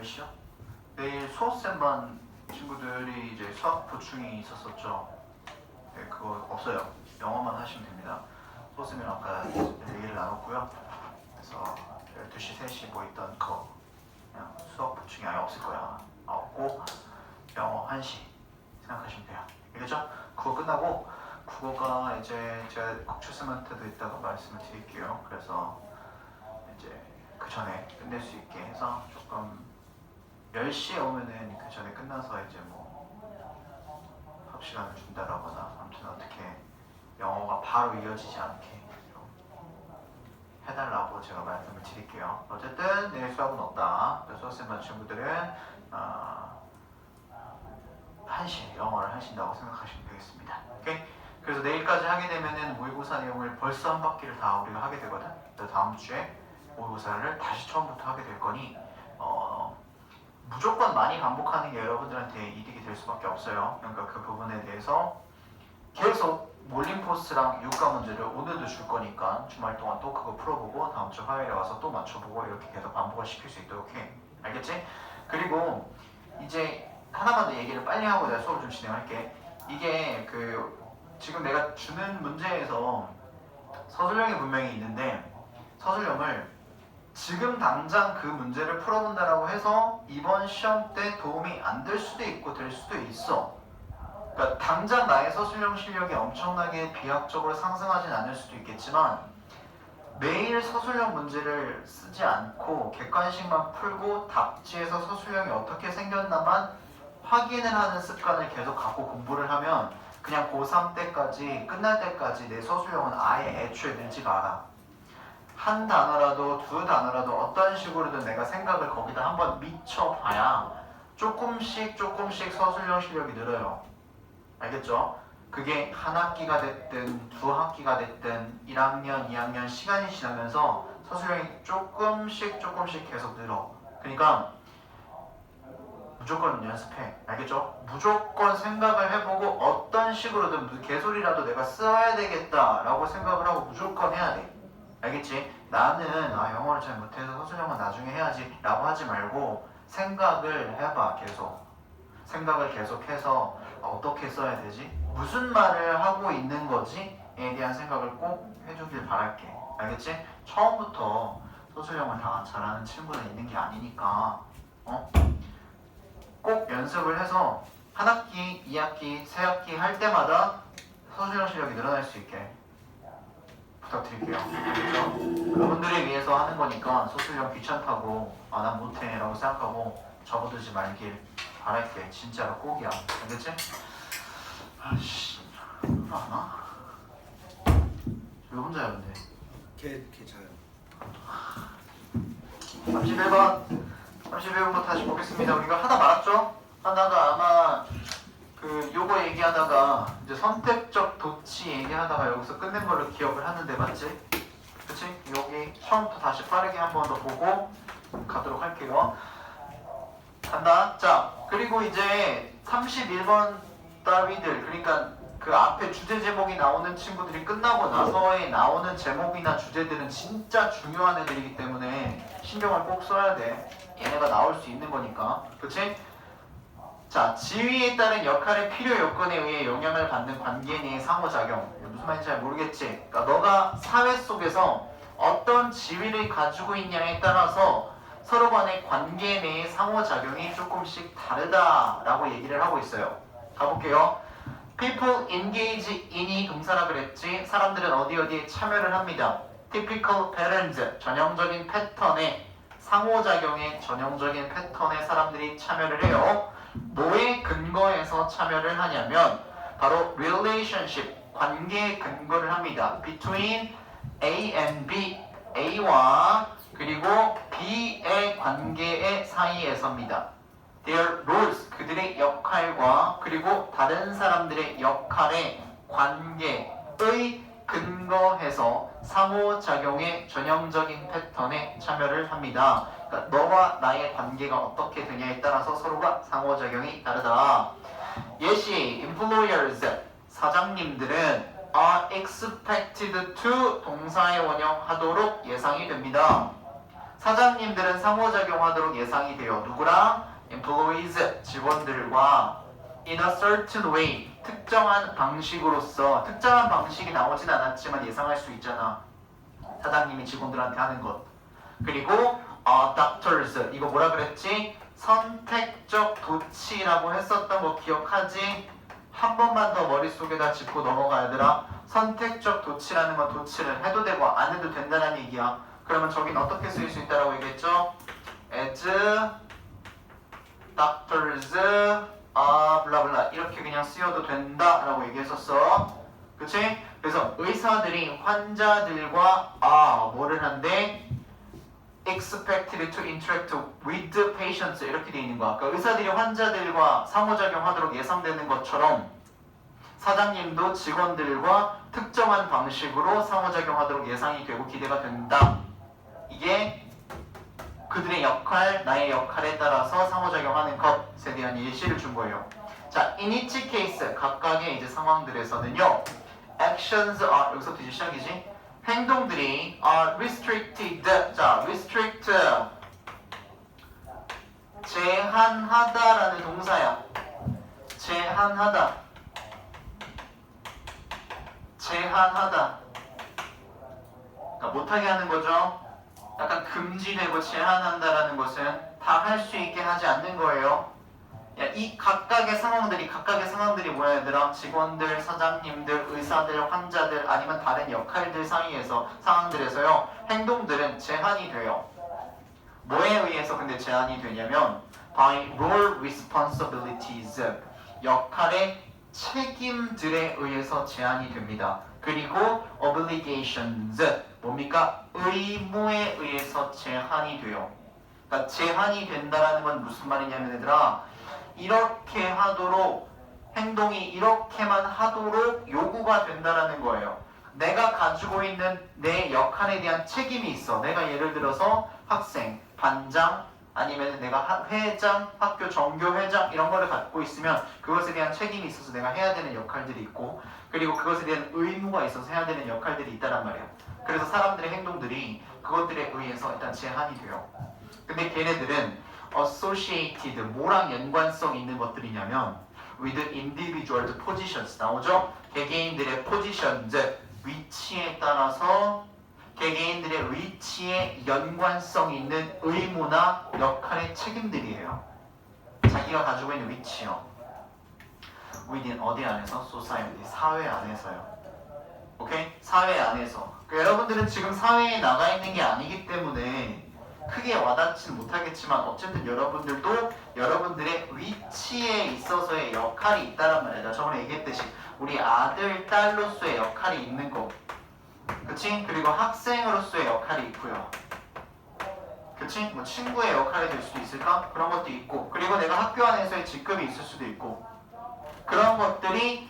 10시요? 내일 수업쌤반 친구들이 이제 수학 보충이 있었었죠. 네, 그거 없어요. 영어만 하시면 됩니다. 수업쌤이랑 아까 얘기를 나눴고요. 그래서 12시, 3시 뭐 있던 그거 그냥 수학 보충이 아예 없을 거야. 없고 영어 1시 생각하시면 돼요. 알겠죠? 그거 끝나고 국어가 이제 제가 국초쌤한테도 이따가 말씀을 드릴게요. 그래서 이제 그 전에 끝낼 수 있게 해서 조금 10시에 오면은 그 전에 끝나서 이제 뭐 수업 시간을 준다라거나 아무튼 어떻게 영어가 바로 이어지지 않게 좀 해달라고 제가 말씀을 드릴게요. 어쨌든 내일 수업은 없다. 수업생반 친구들은 1시에 영어를 하신다고 생각하시면 되겠습니다. 오케이? 그래서 내일까지 하게 되면은 모의고사 내용을 벌써 한 바퀴를 다 우리가 하게 되거든. 그래서 다음 주에 모의고사를 다시 처음부터 하게 될 거니 무조건 많이 반복하는 게 여러분들한테 이득이 될 수밖에 없어요. 그러니까 그 부분에 대해서 계속 몰림포스랑 유가 문제를 오늘도 줄 거니까 주말 동안 또 그거 풀어보고 다음 주 화요일에 와서 또 맞춰보고 이렇게 계속 반복을 시킬 수 있도록 해. 알겠지? 그리고 이제 하나만 더 얘기를 빨리 하고 내가 수업을 좀 진행할게. 이게 지금 내가 주는 문제에서 서술형이 분명히 있는데 서술형을 지금 당장 그 문제를 풀어본다라고 해서 이번 시험 때 도움이 안 될 수도 있고 될 수도 있어. 그러니까 당장 나의 서술형 실력이 엄청나게 비약적으로 상승하진 않을 수도 있겠지만 매일 서술형 문제를 쓰지 않고 객관식만 풀고 답지에서 서술형이 어떻게 생겼나만 확인을 하는 습관을 계속 갖고 공부를 하면 그냥 고3 때까지 끝날 때까지 내 서술형은 아예 애초에 늘지가 않아. 한 단어라도 두 단어라도 어떤 식으로든 내가 생각을 거기다 한번 미쳐봐야 조금씩 서술형 실력이 늘어요. 알겠죠? 그게 한 학기가 됐든 두 학기가 됐든 1학년, 2학년 시간이 지나면서 서술형이 조금씩 계속 늘어. 그러니까 무조건 연습해. 알겠죠? 무조건 생각을 해보고 어떤 식으로든 무슨 개소리라도 내가 써야 되겠다라고 생각을 하고 무조건 해야 돼. 알겠지? 나는 영어를 잘 못해서 서술형은 나중에 해야지 라고 하지 말고 생각을 해봐. 생각을 계속해서 어떻게 써야 되지? 무슨 말을 하고 있는 거지? 에 대한 생각을 꼭 해주길 바랄게. 알겠지? 처음부터 서술형을 다 잘하는 친구는 있는 게 아니니까 꼭 연습을 해서 한 학기, 2학기, 3학기 할 때마다 서술형 실력이 늘어날 수 있게 부탁드릴게요. 그렇죠? 여러분들을 위해서 하는 거니까 서술형 귀찮다고 난 못해 라고 생각하고 접어두지 말길 바랄게. 진짜로 꼭이야. 알겠지? 아씨 안와? 왜 혼자야 근데? 걔 자요. 31번부터 다시 보겠습니다. 우리가 하다 말았죠? 하다가 아마 요거 얘기하다가 이제 선택적 도치 얘기하다가 여기서 끝낸 걸로 기억을 하는데 맞지? 그치? 여기 처음부터 다시 빠르게 한 번 더 보고 가도록 할게요. 간다. 자, 그리고 이제 31번 따위들, 그러니까 그 앞에 주제 제목이 나오는 친구들이 끝나고 나서에 나오는 제목이나 주제들은 진짜 중요한 애들이기 때문에 신경을 꼭 써야 돼. 얘네가 나올 수 있는 거니까. 그치? 자, 지위에 따른 역할의 필요 요건에 의해 영향을 받는 관계 내의 상호작용. 무슨 말인지 잘 모르겠지? 그러니까 너가 사회 속에서 어떤 지위를 가지고 있냐에 따라서 서로 간의 관계 내의 상호작용이 조금씩 다르다라고 얘기를 하고 있어요. 가볼게요. People engage in이 동사라 그랬지. 사람들은 어디에 참여를 합니다. Typical patterns, 전형적인 패턴에 상호작용의 전형적인 패턴에 사람들이 참여를 해요. 뭐에 근거해서 참여를 하냐면 바로 relationship, 관계에 근거를 합니다. Between A and B, A와 그리고 B의 관계의 사이에서입니다. Their roles, 그들의 역할과 그리고 다른 사람들의 역할의 관계의 근거해서 상호작용의 전형적인 패턴에 참여를 합니다. 그러니까 너와 나의 관계가 어떻게 되냐에 따라서 서로가 상호작용이 다르다. 예시, employers, 사장님들은 are expected to 동사의 원형 하도록 예상이 됩니다. 사장님들은 상호작용하도록 예상이 돼요. 누구랑? employees, 직원들과 in a certain way, 특정한 방식으로서. 특정한 방식이 나오진 않았지만 예상할 수 있잖아. 사장님이 직원들한테 하는 것. 그리고 doctors, 이거 뭐라 그랬지? 선택적 도치라고 했었던 거 기억하지? 한 번만 더 머릿속에다 짚고 넘어가 얘들아. 선택적 도치라는 건 도치를 해도 되고 안 해도 된다는 얘기야. 그러면 저긴 어떻게 쓰일 수 있다라고 얘기했죠? as doctors 블라블라 이렇게 그냥 쓰여도 된다라고 얘기했었어. 그치? 그래서 의사들이 환자들과 뭐를 한대? expected to interact with patients 이렇게 돼 있는 거야. 그러니까 의사들이 환자들과 상호작용하도록 예상되는 것처럼 사장님도 직원들과 특정한 방식으로 상호작용하도록 예상이 되고 기대가 된다. 이게 그들의 역할, 나의 역할에 따라서 상호작용하는 것에 대한 예시를 준 거예요. 자, in each case, 각각의 이제 상황들에서는요, actions are, 여기서부터 이제 시작이지. 행동들이 are restricted. 자, restrict. 제한하다라는 동사야. 제한하다. 제한하다. 그러니까 못하게 하는 거죠. 약간 금지되고 제한한다라는 것은 다 할 수 있게 하지 않는 거예요. 이 각각의 상황들이 뭐야 얘들아? 직원들, 사장님들, 의사들, 환자들 아니면 다른 역할들 사이에서 상황들에서요. 행동들은 제한이 돼요. 뭐에 의해서 근데 제한이 되냐면 by role responsibilities 역할의 책임들에 의해서 제한이 됩니다. 그리고 obligations 뭡니까? 의무에 의해서 제한이 돼요. 그러니까 제한이 된다라는 건 무슨 말이냐면 얘들아 이렇게 하도록 행동이 이렇게만 하도록 요구가 된다라는 거예요. 내가 가지고 있는 내 역할에 대한 책임이 있어. 내가 예를 들어서 학생, 반장 아니면 내가 회장, 학교 정교회장 이런 거를 갖고 있으면 그것에 대한 책임이 있어서 내가 해야 되는 역할들이 있고 그리고 그것에 대한 의무가 있어서 해야 되는 역할들이 있다란 말이야. 그래서 사람들의 행동들이 그것들에 의해서 일단 제한이 돼요. 근데 걔네들은 associated, 뭐랑 연관성 있는 것들이냐면 with individual positions 나오죠? 개개인들의 positions, 위치에 따라서 개개인들의 위치에 연관성 있는 의무나 역할의 책임들이에요. 자기가 가지고 있는 위치요. within 어디 안에서? society, 사회 안에서요. 오케이? 사회 안에서. 그러니까 여러분들은 지금 사회에 나가 있는 게 아니기 때문에 크게 와닿지는 못하겠지만 어쨌든 여러분들도 여러분들의 위치에 있어서의 역할이 있다란 말이야. 저번에 얘기했듯이 우리 아들, 딸로서의 역할이 있는 거. 그치? 그리고 학생으로서의 역할이 있고요. 그치? 뭐 친구의 역할이 될 수도 있을까? 그런 것도 있고 그리고 내가 학교 안에서의 직급이 있을 수도 있고 그런 것들이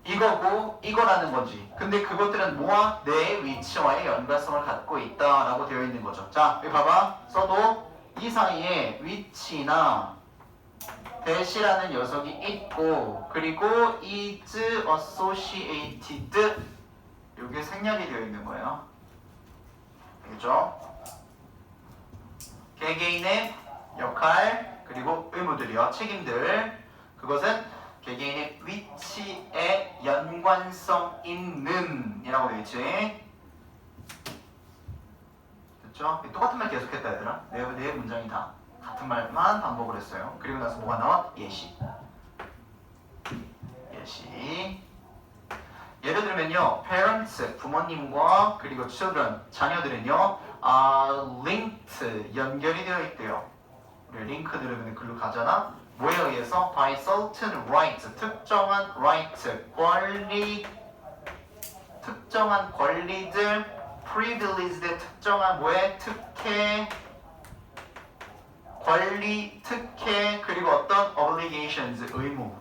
이거고 이거라는 거지. 근데 그것들은 뭐와? 내 위치와의 연관성을 갖고 있다라고 되어 있는 거죠. 자, 여기 봐봐. 써도 이 사이에 위치나 대시라는 녀석이 있고 그리고 is associated 이게 생략이 되어 있는 거예요. 알겠죠? 개개인의 역할 그리고 의무들이요. 책임들 그것은 개개인의 위치에 연관성 있는 이라고 되어 있지. 됐죠? 똑같은 말 계속했다 얘들아. 네 문장이 다 같은 말만 반복을 했어요. 그리고 나서 뭐가 나와? 예시. 예를 들면요, parents 부모님과 그리고 children 자녀들은요, linked 연결이 되어 있대요. 우리 링크 들으면 글로 가잖아. 뭐에 의해서? by certain rights 특정한 right 특정한 권리들 privileged 특정한 뭐에 특혜 권리 특혜 그리고 어떤 obligations 의무.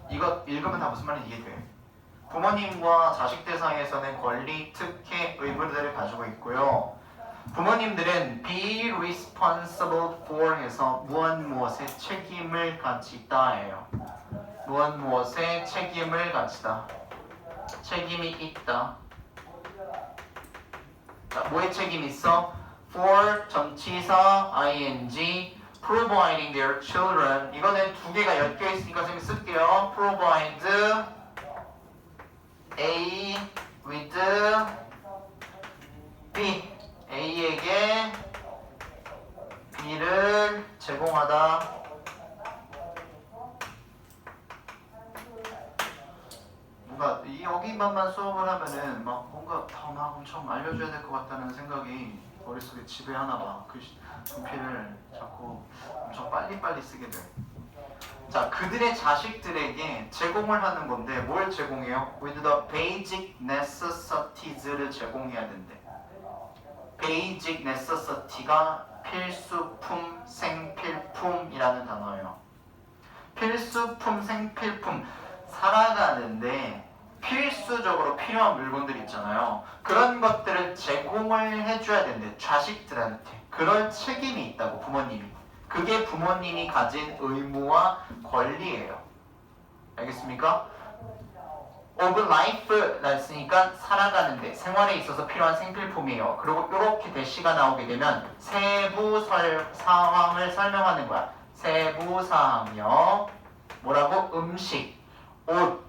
이거 읽으면 다 무슨 말인지 이해돼. 부모님과 자식들 사이에서는 권리, 특혜, 의무들을 가지고 있고요. 부모님들은 be responsible for 해서 무엇의 책임을 가지다예요. 무엇의 책임을 가지다. 책임이 있다. 자, 뭐의 책임이 있어? for 전치사 ing providing their children. 이거는 두 개가 엮여 있으니까 좀 쓸게요. provide A with B. A에게 B를 제공하다. 뭔가 여기만만 수업을 하면은 막 뭔가 더 막 엄청 알려줘야 될 것 같다는 생각이 머릿속에 지배하나 봐. 그 분필을 자꾸 엄청 빨리빨리 쓰게 돼. 자, 그들의 자식들에게 제공을 하는 건데 뭘 제공해요? With the basic necessities를 제공해야 된대. basic necessities가 필수품, 생필품이라는 단어예요. 필수품, 생필품, 살아가는데 필수적으로 필요한 물건들 있잖아요. 그런 것들을 제공을 해줘야 된대. 자식들한테. 그럴 책임이 있다고, 부모님이. 그게 부모님이 가진 의무와 권리예요. 알겠습니까? of life라 했으니까 살아가는데 생활에 있어서 필요한 생필품이에요. 그리고 이렇게 대시가 나오게 되면 세부 상황을 설명하는 거야. 세부 사항이요. 뭐라고? 음식, 옷,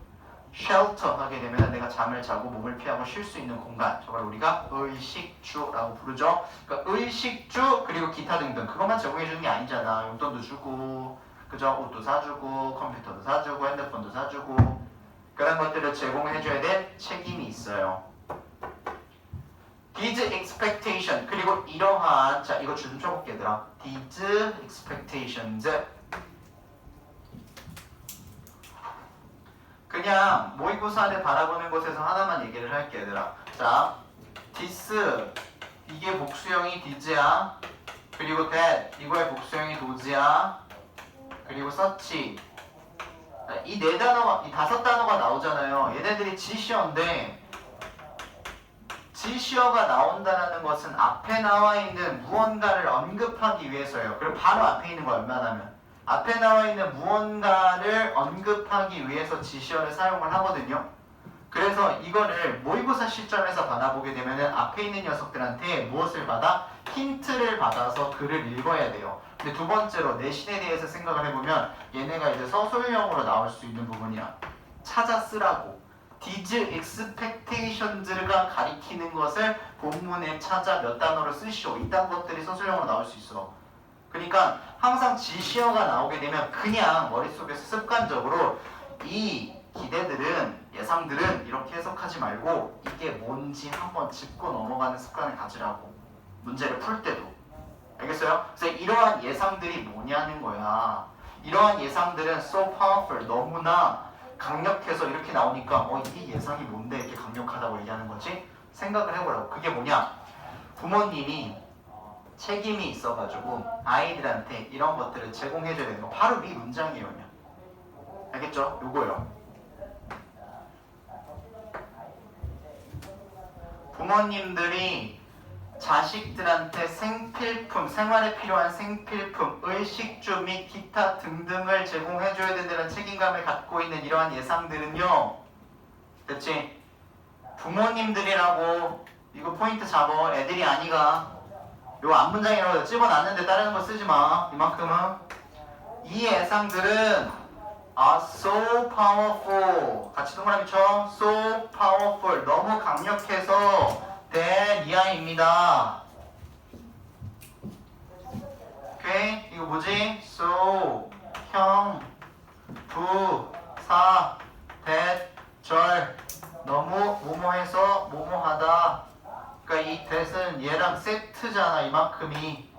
shelter 하게 되면 내가 잠을 자고 몸을 피하고 쉴 수 있는 공간. 저걸 우리가 의식주라고 부르죠. 그러니까 의식주 그리고 기타 등등. 그것만 제공해 주는 게 아니잖아. 용돈도 주고, 그죠? 옷도 사주고, 컴퓨터도 사주고, 핸드폰도 사주고. 그런 것들을 제공해 줘야 될 책임이 있어요. These expectation 그리고 이러한, 자 이거 줄 좀 쳐볼게 얘들아. These expectations 그냥 모의고사를 바라보는 곳에서 하나만 얘기를 할게 얘들아. 자, this 이게 복수형이 this야. 그리고 that 이거의 복수형이 those야. 그리고 such 이 네 단어가, 이 다섯 단어가 나오잖아요. 얘네들이 지시어인데 지시어가 나온다는 것은 앞에 나와 있는 무언가를 언급하기 위해서예요. 그리고 바로 앞에 있는 거 얼마나면 앞에 나와 있는 무언가를 언급하기 위해서 지시어를 사용을 하거든요. 그래서 이거를 모의고사 시점에서 받아보게 되면 앞에 있는 녀석들한테 무엇을 받아? 힌트를 받아서 글을 읽어야 돼요. 근데 두 번째로 내신에 대해서 생각을 해보면 얘네가 이제 서술형으로 나올 수 있는 부분이야. 찾아 쓰라고. These expectations가 가리키는 것을 본문에 찾아 몇 단어로 쓰시오. 이딴 것들이 서술형으로 나올 수 있어. 그러니까 항상 지시어가 나오게 되면 그냥 머릿속에서 습관적으로 이 기대들은, 예상들은 이렇게 해석하지 말고 이게 뭔지 한번 짚고 넘어가는 습관을 가지라고. 문제를 풀 때도. 알겠어요? 그래서 이러한 예상들이 뭐냐는 거야. 이러한 예상들은 so powerful, 너무나 강력해서 이렇게 나오니까 이 예상이 뭔데 이렇게 강력하다고 얘기하는 거지? 생각을 해보라고. 그게 뭐냐? 부모님이 책임이 있어가지고 아이들한테 이런 것들을 제공해줘야 되는 거. 바로 이 문장이에요. 알겠죠? 요거요. 부모님들이 자식들한테 생필품, 생활에 필요한 생필품, 의식주 및 기타 등등을 제공해줘야 된다는 책임감을 갖고 있는 이러한 예상들은요. 됐지? 부모님들이라고. 이거 포인트 잡어. 애들이 아니가. 요 앞문장이라고 집어놨는데 다른 거 쓰지 마. 이만큼은. 이 예상들은 are so powerful. 같이 동그라미 쳐. so powerful. 너무 강력해서 대리아입니다. 오케이? 이거 뭐지? so, 형, 부, 사, 대, 절. 너무 뭐뭐해서 뭐뭐하다. 그러니까 이 대는 얘랑 세트잖아. 이만큼이.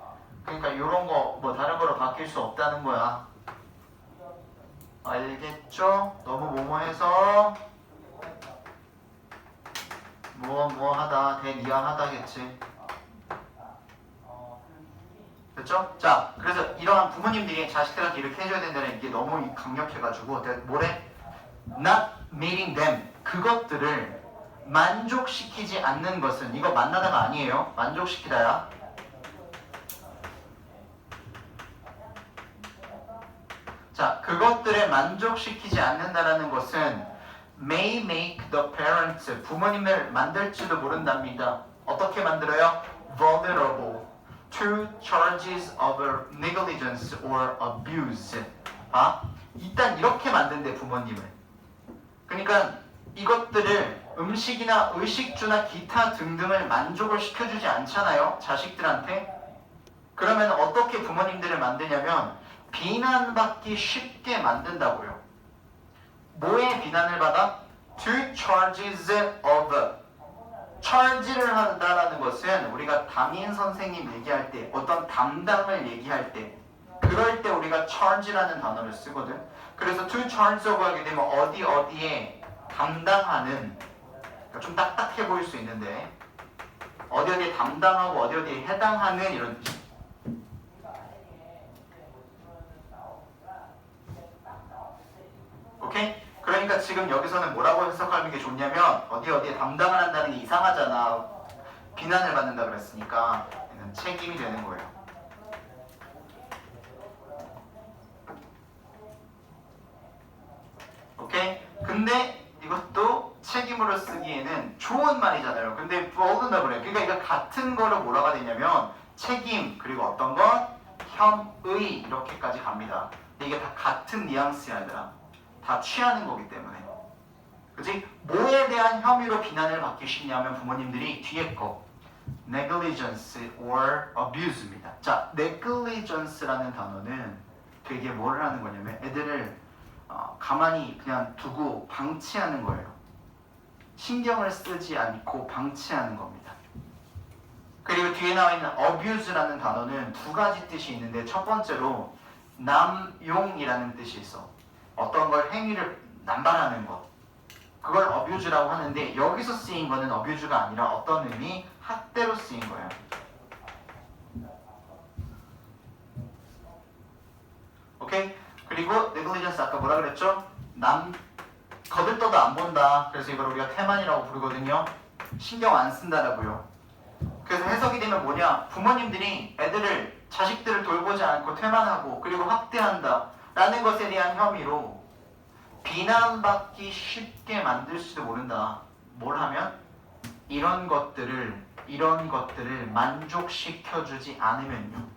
그러니까 이런 거 뭐 다른 거로 바뀔 수 없다는 거야. 알겠죠? 너무 뭐뭐해서 뭐하다, 대니아하다겠지. 됐죠? 자, 그래서 이러한 부모님들이 자식들한테 이렇게 해줘야 된다는 게 너무 강력해가지고 뭐래? Not meeting them. 그것들을 만족시키지 않는 것은 이거 만나다가 아니에요. 만족시키다야. 자, 그것들을 만족시키지 않는다라는 것은 may make the parents, 부모님을 만들지도 모른답니다. 어떻게 만들어요? vulnerable to charges of negligence or abuse. 일단 이렇게 만든대 부모님을. 그러니까 이것들을 음식이나 의식주나 기타 등등을 만족을 시켜주지 않잖아요, 자식들한테. 그러면 어떻게 부모님들을 만드냐면 비난받기 쉽게 만든다고요. 뭐에 비난을 받아? To charges of. charge를 한다라는 것은 우리가 담임 선생님 얘기할 때 어떤 담당을 얘기할 때 그럴 때 우리가 charge라는 단어를 쓰거든. 그래서 to charge of 하게 되면 어디에 담당하는, 그러니까 좀 딱딱해 보일 수 있는데 어디에 담당하고 어디에 해당하는 이런 뜻이. 오케이? 그러니까 지금 여기서는 뭐라고 해석하는 게 좋냐면 어디에 담당을 한다는 게 이상하잖아. 비난을 받는다 그랬으니까 얘는 책임이 되는 거예요. 오케이? 근데 이것도 책임으로 쓰기에는 좋은 말이잖아요. 근데 뭐든다 그래요. 그러니까 이거 같은 거를 뭐라가 되냐면 책임 그리고 어떤 건 혐의 이렇게까지 갑니다. 근데 이게 다 같은 뉘앙스야 얘들아. 다 취하는 거기 때문에. 그치? 뭐에 대한 혐의로 비난을 받기 쉽냐면 부모님들이 뒤에 거 negligence or abuse입니다. 자, negligence라는 단어는 되게 뭘 하는 거냐면 애들을 가만히 그냥 두고 방치하는 거예요. 신경을 쓰지 않고 방치하는 겁니다. 그리고 뒤에 나와 있는 abuse라는 단어는 두 가지 뜻이 있는데 첫 번째로 남용이라는 뜻이 있어. 어떤 걸 행위를 남발하는 것. 그걸 abuse라고 하는데 여기서 쓰인 거는 abuse가 아니라 어떤 의미? 학대로 쓰인 거예요. 오케이? 그리고 negligence 아까 뭐라 그랬죠? 거들떠도 안 본다. 그래서 이걸 우리가 태만이라고 부르거든요. 신경 안 쓴다라고요. 그래서 해석이 되면 뭐냐? 부모님들이 애들을 자식들을 돌보지 않고 태만하고 그리고 학대한다 라는 것에 대한 혐의로 비난받기 쉽게 만들지도 모른다. 뭘 하면? 이런 것들을 만족시켜주지 않으면요.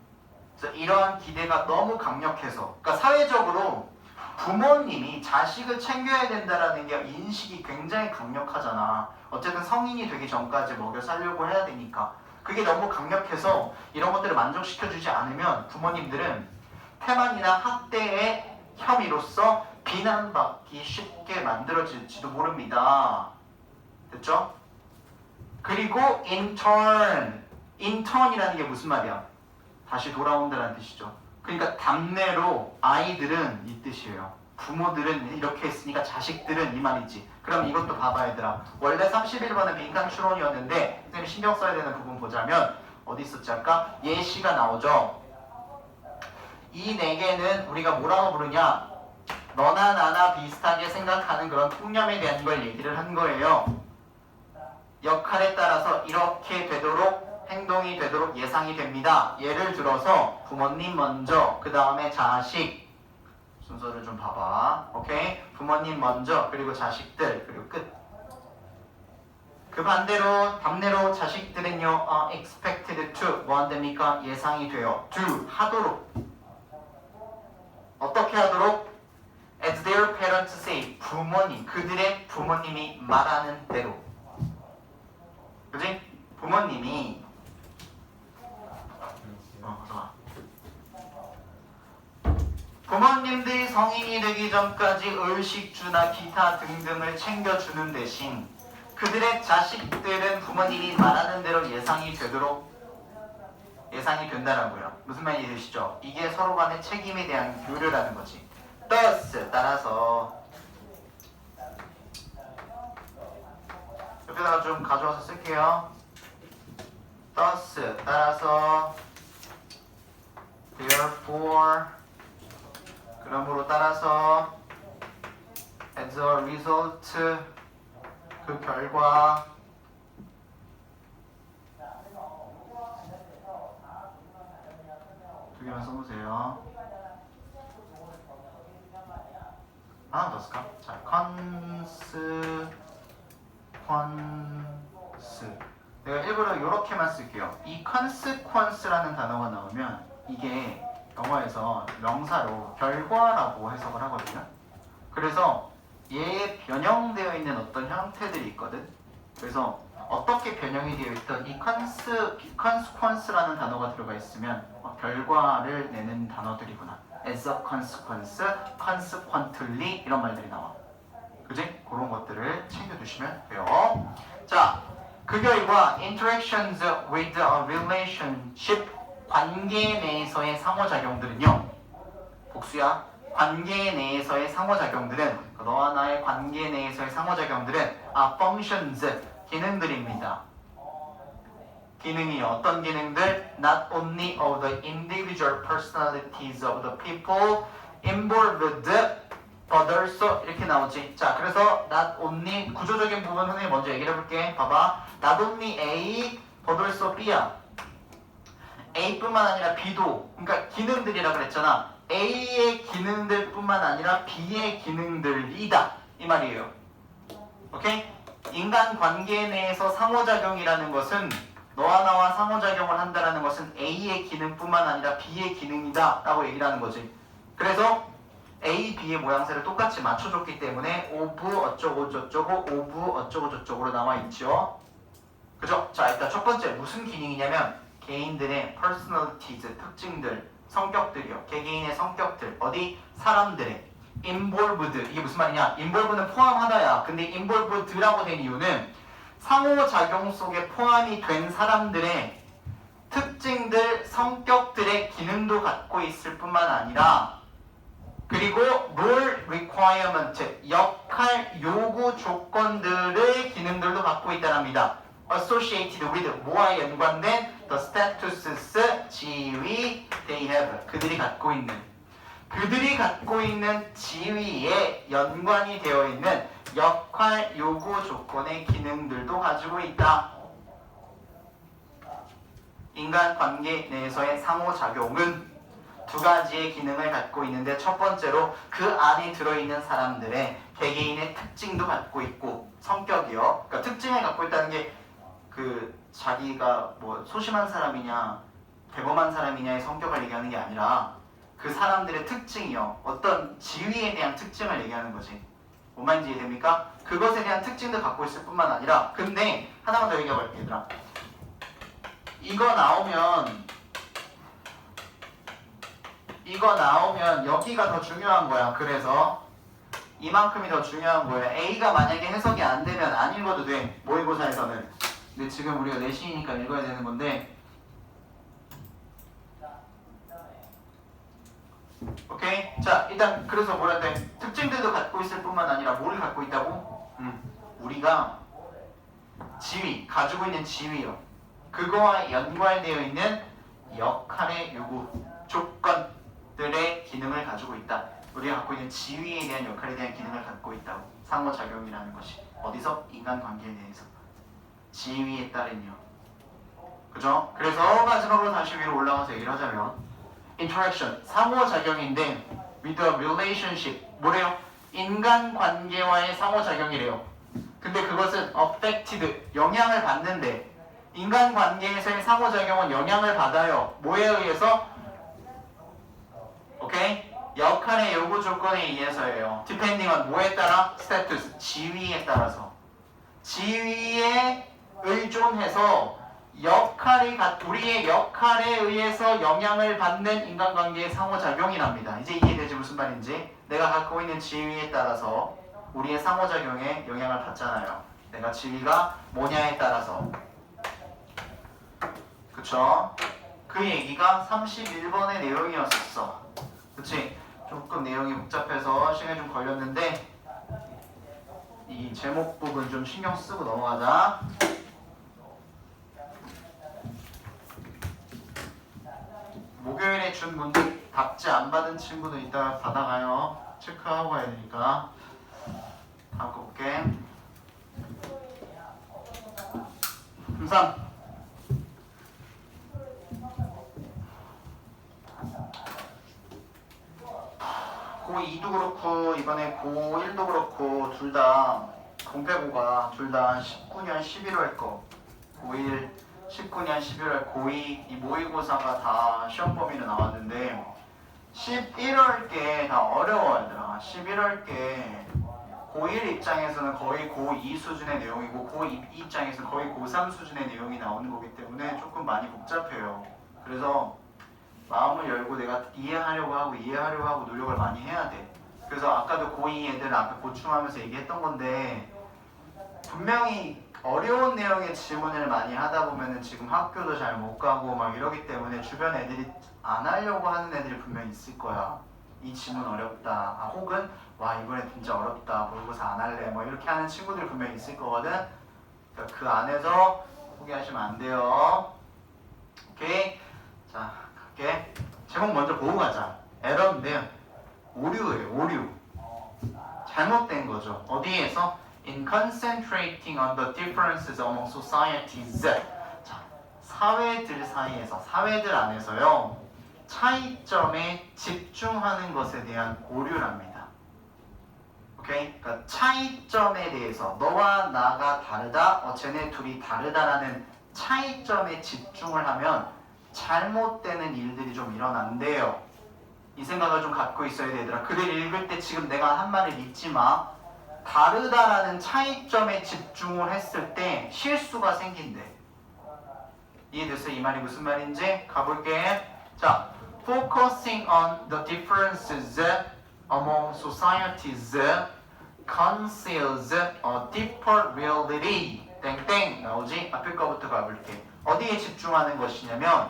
그래서 이러한 기대가 너무 강력해서, 그러니까 사회적으로 부모님이 자식을 챙겨야 된다라는 게 인식이 굉장히 강력하잖아. 어쨌든 성인이 되기 전까지 먹여 살려고 해야 되니까. 그게 너무 강력해서 이런 것들을 만족시켜주지 않으면 부모님들은 태만이나 학대의 혐의로서 비난받기 쉽게 만들어질지도 모릅니다. 됐죠? 그리고 intern이라는 게 무슨 말이야? 다시 돌아온다는 뜻이죠. 그러니까 답례로 아이들은 이 뜻이에요. 부모들은 이렇게 했으니까 자식들은 이 말이지. 그럼 이것도 봐봐 얘들아. 원래 31번은 빈칸 추론이었는데 선생님 신경 써야 되는 부분 보자면 어디 있었지 아까? 예시가 나오죠. 이 네 개는 우리가 뭐라고 부르냐? 너나 나나 비슷하게 생각하는 그런 통념에 대한 걸 얘기를 한 거예요. 역할에 따라서 이렇게 되도록 행동이 되도록 예상이 됩니다. 예를 들어서 부모님 먼저, 그 다음에 자식. 순서를 좀 봐봐. 오케이? 부모님 먼저, 그리고 자식들, 그리고 끝. 그 반대로 답례로 자식들은요, expected to 뭐 한답니까? 예상이 돼요. do 하도록. 어떻게 하도록? As their parents say, 그들의 부모님이 말하는 대로. 그지? 부모님이 부모님들이 성인이 되기 전까지 의식주나 기타 등등을 챙겨주는 대신 그들의 자식들은 부모님이 말하는 대로 예상이 된다라고요. 무슨 말인지 되시죠? 이게 서로 간의 책임에 대한 교류라는 거지. thus 따라서 옆에다가 좀 가져와서 쓸게요. thus 따라서 therefore 그러므로 따라서 as a result 그 결과 두 개만 써보세요. 하나 더 쓸까? 자, consequence 내가 일부러 이렇게만 쓸게요. 이 consequence라는 단어가 나오면 이게 영어에서 명사로 결과라고 해석을 하거든요. 그래서 얘에 변형되어 있는 어떤 형태들이 있거든. 그래서 어떻게 변형이 되어 있던 이 consequence라는 단어가 들어가 있으면 결과를 내는 단어들이구나. as a consequence, consequently 이런 말들이 나와. 그지? 그런 것들을 챙겨두시면 돼요. 자, 그 결과 interactions with a relationship 관계 내에서의 상호작용들은요. 복수야. 관계 내에서의 상호작용들은 너와 나의 관계 내에서의 상호작용들은 functions 기능들입니다. 기능이 어떤 기능들? Not only of the individual personalities of the people involved but also 이렇게 나오지. 자, 그래서 not only 구조적인 부분 흔히 먼저 얘기를 해볼게. 봐봐. not only A but also B야. A뿐만 아니라 B도. 그러니까 기능들이라 그랬잖아. A의 기능들뿐만 아니라 B의 기능들이다. 이 말이에요. 오케이? 인간 관계 내에서 상호작용이라는 것은 너와 나와 상호작용을 한다는 것은 A의 기능뿐만 아니라 B의 기능이다 라고 얘기를 하는 거지. 그래서 A, B의 모양새를 똑같이 맞춰줬기 때문에 of 어쩌고 저쩌고 of 어쩌고 저쩌고로 나와 있죠. 그죠? 자, 일단 첫 번째 무슨 기능이냐면 개인들의 personalities, 특징들, 성격들이요. 개개인의 성격들, 어디? 사람들의 involved, 이게 무슨 말이냐? involved는 포함하다야. 근데 involved라고 된 이유는 상호작용 속에 포함이 된 사람들의 특징들, 성격들의 기능도 갖고 있을 뿐만 아니라 그리고 role requirement, 역할 요구 조건들의 기능들도 갖고 있다랍니다. associated with, 뭐와 연관된 the statuses, 지위 they have, 그들이 갖고 있는 지위에 연관이 되어 있는 역할 요구 조건의 기능들도 가지고 있다. 인간 관계 내에서의 상호작용은 두 가지의 기능을 갖고 있는데 첫 번째로 그 안에 들어있는 사람들의 개개인의 특징도 갖고 있고 성격이요. 그러니까 특징을 갖고 있다는 게 그 자기가 뭐 소심한 사람이냐 대범한 사람이냐의 성격을 얘기하는 게 아니라 그 사람들의 특징이요. 어떤 지위에 대한 특징을 얘기하는 거지. 뭔 말인지 이해됩니까? 그것에 대한 특징도 갖고 있을 뿐만 아니라 근데 하나만 더 얘기해 볼게 얘들아. 이거 나오면 여기가 더 중요한 거야. 그래서 이만큼이 더 중요한 거야. A가 만약에 해석이 안 되면 안 읽어도 돼. 모의고사에서는. 근데 지금 우리가 내신이니까 읽어야 되는 건데 오케이? 자, 일단 그래서 뭐라 돼? 특징들도 갖고 있을 뿐만 아니라 뭘 갖고 있다고? 우리가 지위, 가지고 있는 지위요. 그거와 연관되어 있는 역할의 요구, 조건들의 기능을 가지고 있다. 우리가 갖고 있는 지위에 대한 역할에 대한 기능을 갖고 있다고. 상호작용이라는 것이. 어디서? 인간관계 내에서. 지위에 따른요. 그죠? 그래서 마지막으로 다시 위로 올라가서 얘기를 하자면 interaction, 상호작용인데 with a relationship, 뭐래요? 인간관계와의 상호작용이래요. 근데 그것은 affected, 영향을 받는데 인간관계에서의 상호작용은 영향을 받아요. 뭐에 의해서? 오케이? 역할의 요구 조건에 의해서예요. depending on 뭐에 따라? status, 지위에 따라서. 지위에 의존해서 우리의 역할에 의해서 영향을 받는 인간관계의 상호작용이랍니다. 이제 이해되지 무슨 말인지? 내가 갖고 있는 지위에 따라서 우리의 상호작용에 영향을 받잖아요. 내가 지위가 뭐냐에 따라서. 그쵸? 그 얘기가 31번의 내용이었었어. 그치? 조금 내용이 복잡해서 시간이 좀 걸렸는데 이 제목 부분 좀 신경 쓰고 넘어가자. 목요일에 준 문제 답지 안 받은 친구도 이따 받아가요. 체크하고 가야 되니까. 다음 거 볼게. 3. 고2도 그렇고 이번에 고1도 그렇고 둘 다 공패고가 둘 다 19년 11월 거 고1 19년 11월 고2 이 모의고사가 다 시험 범위로 나왔는데 11월 게 다 어려워 얘들아. 11월 게 고1 입장에서는 거의 고2 수준의 내용이고 고2 입장에서는 거의 고3 수준의 내용이 나오는 거기 때문에 조금 많이 복잡해요. 그래서 마음을 열고 내가 이해하려고 하고 노력을 많이 해야 돼. 그래서 아까도 고2 애들 앞에 보충하면서 얘기했던 건데 분명히 어려운 내용의 질문을 많이 하다 보면은 지금 학교도 잘 못 가고 막 이러기 때문에 주변 애들이 안 하려고 하는 애들이 분명히 있을 거야. 이 질문 어렵다. 혹은 와 이번에 진짜 어렵다. 모의고사 안 할래. 뭐 이렇게 하는 친구들 분명히 있을 거거든. 그러니까 그 안에서 포기하시면 안 돼요. 오케이. 자, 갈게. 제목 먼저 보고 가자. 에러인데요. 오류예요. 오류. 잘못된 거죠. 어디에서? In concentrating on the differences among societies. 자, 사회들 안에서요. 차이점에 집중하는 것에 대한 오류랍니다. 오케이? 그러니까 차이점에 대해서 너와 나가 다르다, 쟤네 둘이 다르다라는 차이점에 집중을 하면 잘못되는 일들이 좀 일어난대요. 이 생각을 좀 갖고 있어야 돼, 얘들아. 글을 읽을 때 지금 내가 한 말을 잊지 마. 다르다라는 차이점에 집중을 했을 때 실수가 생긴대. 이해됐어? 이 말이 무슨 말인지? 가볼게. 자, focusing on the differences among societies conceals a deeper reality. 땡땡 나오지? 앞에 거부터 가볼게. 어디에 집중하는 것이냐면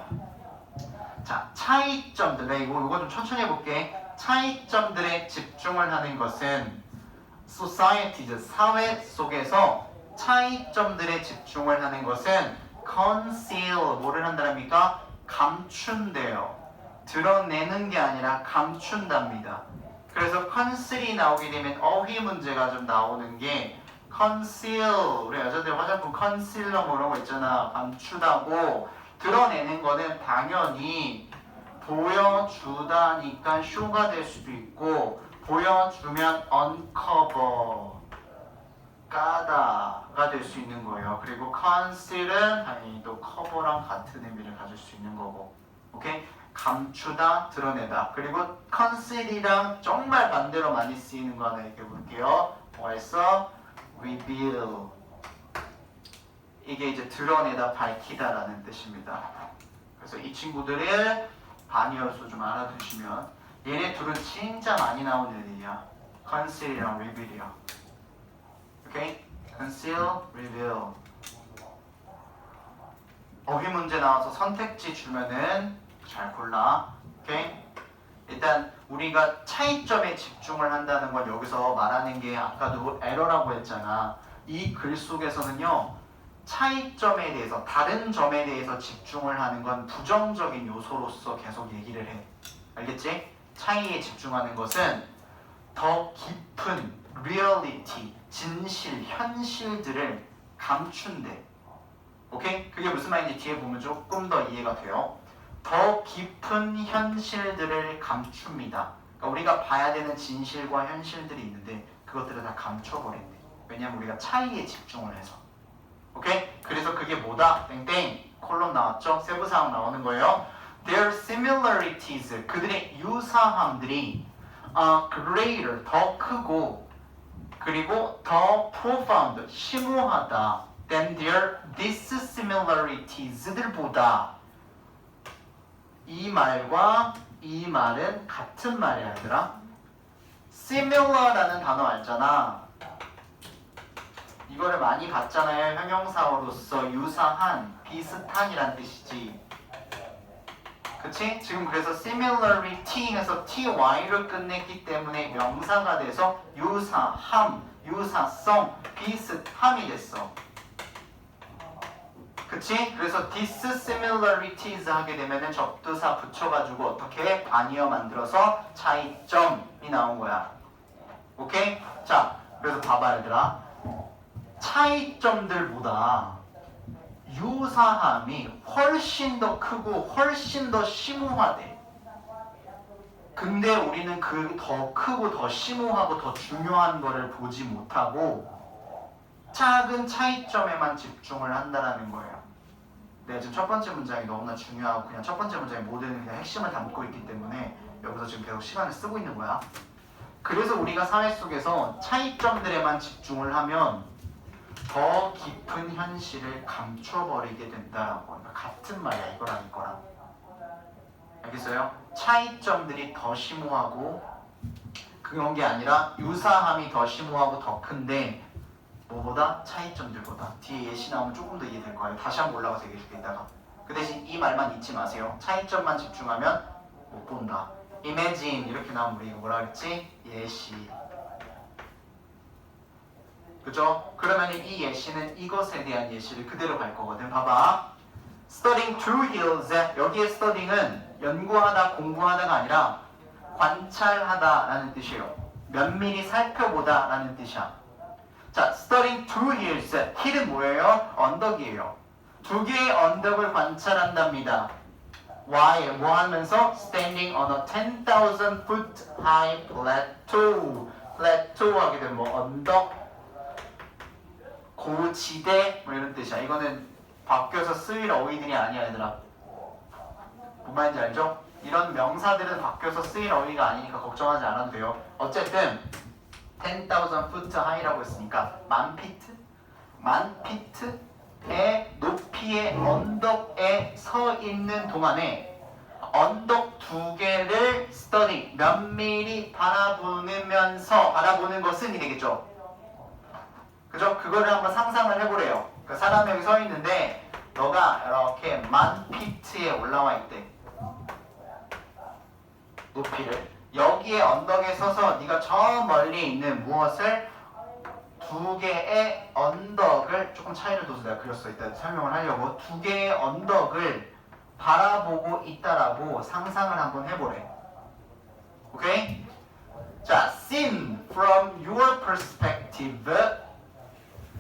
자, 차이점들. 네, 이거 좀 천천히 해볼게. 차이점들에 집중을 하는 것은 societies, 사회 속에서 차이점들에 집중을 하는 것은 conceal, 뭐를 한다랍니까? 감춘대요. 드러내는 게 아니라 감춘답니다. 그래서 conceal이 나오게 되면 어휘 문제가 좀 나오는 게 conceal, 우리 여자들 화장품 컨실러 뭐 이런 거 있잖아. 감추다고. 드러내는 거는 당연히 보여주다니까 쇼가 될 수도 있고 보여주면 uncover, 까다가 될 수 있는 거예요. 그리고 conceal은 당연히 또 cover랑 같은 의미를 가질 수 있는 거고. 오케이? 감추다, 드러내다. 그리고 conceal이랑 정말 반대로 많이 쓰이는 거 하나 얘기해 볼게요. 뭐가 있어? reveal. 이게 이제 드러내다, 밝히다라는 뜻입니다. 그래서 이 친구들을 반이어서 좀 알아두시면 얘네 둘은 진짜 많이 나오는 애들이야. conceal이랑 reveal이야. 오케이? conceal, reveal. 어휘 문제 나와서 선택지 주면은 잘 골라. 오케이? 일단 우리가 차이점에 집중을 한다는 건 여기서 말하는 게 아까도 에러라고 했잖아. 이 글 속에서는요. 차이점에 대해서, 다른 점에 대해서 집중을 하는 건 부정적인 요소로서 계속 얘기를 해. 알겠지? 차이에 집중하는 것은 더 깊은 reality, 진실, 현실들을 감춘대. 오케이? 그게 무슨 말인지 뒤에 보면 조금 더 이해가 돼요. 더 깊은 현실들을 감춥니다. 그러니까 우리가 봐야 되는 진실과 현실들이 있는데 그것들을 다 감춰버린대. 왜냐면 우리가 차이에 집중을 해서. 오케이? 그래서 그게 뭐다? 땡땡 콜론 나왔죠? 세부사항 나오는 거예요. Their similarities, 그들의 유사함들이 greater, 더 크고 그리고 더 profound, 심오하다 than their dissimilaries들보다. 이 말과 이 말은 같은 말이야, 얘들아. similar라는 단어 알잖아. 이거를 많이 봤잖아요. 형용사로서 유사한, 비슷한이란 뜻이지. 그치? 지금 그래서 similarity 해서 ty로 끝냈기 때문에 명사가 돼서 유사함, 유사성, 비슷함이 됐어. 그치? 그래서 dissimilarities 하게 되면은 접두사 붙여가지고 어떻게 반이어 만들어서 차이점이 나온 거야. 오케이? 자, 그래서 봐봐 얘들아. 차이점들보다 유사함이 훨씬 더 크고 훨씬 더 심오하대. 근데 우리는 그 더 크고 더 심오하고 더 중요한 거를 보지 못하고 작은 차이점에만 집중을 한다라는 거예요. 네, 지금 첫 번째 문장이 너무나 중요하고 그냥 첫 번째 문장의 모든 그냥 핵심을 담고 있기 때문에 여기서 지금 계속 시간을 쓰고 있는 거야. 그래서 우리가 사회 속에서 차이점들에만 집중을 하면 더 깊은 현실을 감춰버리게 된다라고. 그러니까 같은 말이야, 이거랑 이거랑. 알겠어요? 차이점들이 더 심오하고 그런 게 아니라 유사함이 더 심오하고 더 큰데 뭐보다? 차이점들보다. 뒤에 예시 나오면 조금 더 이해될 거예요. 다시 한번 올라가서 얘기해줄게 이따가. 그 대신 이 말만 잊지 마세요. 차이점만 집중하면 못 본다. imagine 이렇게 나오면 우리 이거 뭐라 그랬지? 예시. 그죠? 그러면 이 예시는 이것에 대한 예시를 그대로 갈 거거든. 봐봐. studying through hills. 여기에 studying은 연구하다, 공부하다가 아니라 관찰하다라는 뜻이에요. 면밀히 살펴보다 라는 뜻이야. 자, studying two hills. hill은 뭐예요? 언덕이에요. 두 개의 언덕을 관찰한답니다. Why? 뭐 하면서? Standing on a 10,000 foot high plateau. plateau 하게 되면 뭐 언덕, 고지대 뭐 이런 뜻이야. 이거는 바뀌어서 쓰일 어휘들이 아니야, 얘들아. 뭔 말인지 알죠? 이런 명사들은 바뀌어서 쓰일 어휘가 아니니까 걱정하지 않아도 돼요. 어쨌든 10,000 foot high라고 했으니까 만 피트의 높이의 언덕에 서 있는 동안에 언덕 두 개를 study, 면밀히 바라보는 것은 이 되겠죠. 그죠? 그거를 한번 상상을 해보래요. 그 사람이 여기 서 있는데 너가 이렇게 만 피트에 올라와 있대. 높이를. 여기에 언덕에 서서 네가 저 멀리 있는 무엇을 두 개의 언덕을 조금 차이를 둬서 내가 그렸어. 이따 설명을 하려고. 두 개의 언덕을 바라보고 있다라고 상상을 한번 해보래. 오케이? 자, seen from your perspective.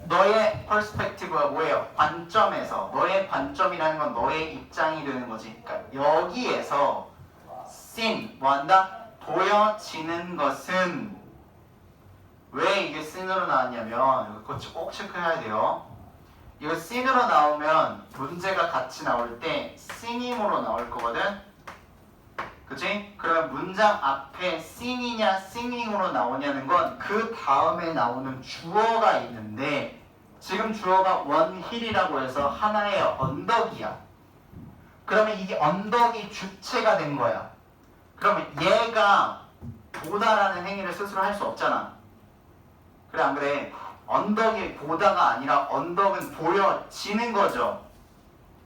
너의 perspective가 뭐예요? 관점에서. 너의 관점이라는 건 너의 입장이 되는 거지. 그러니까 여기에서 seen, 뭐한다? 보여지는 것은. 왜 이게 seen으로 나왔냐면 이거 꼭 체크해야 돼요. 이거 seen으로 나오면 문제가 같이 나올 때 singing으로 나올 거거든. 그치? 그럼 문장 앞에 sing이냐 singing으로 나오냐는 건 그 다음에 나오는 주어가 있는데 지금 주어가 one hill이라고 해서 하나의 언덕이야. 그러면 이게 언덕이 주체가 된 거야. 그러면 얘가 보다라는 행위를 스스로 할 수 없잖아. 그래 안 그래? 언덕이 보다가 아니라 언덕은 보여지는 거죠.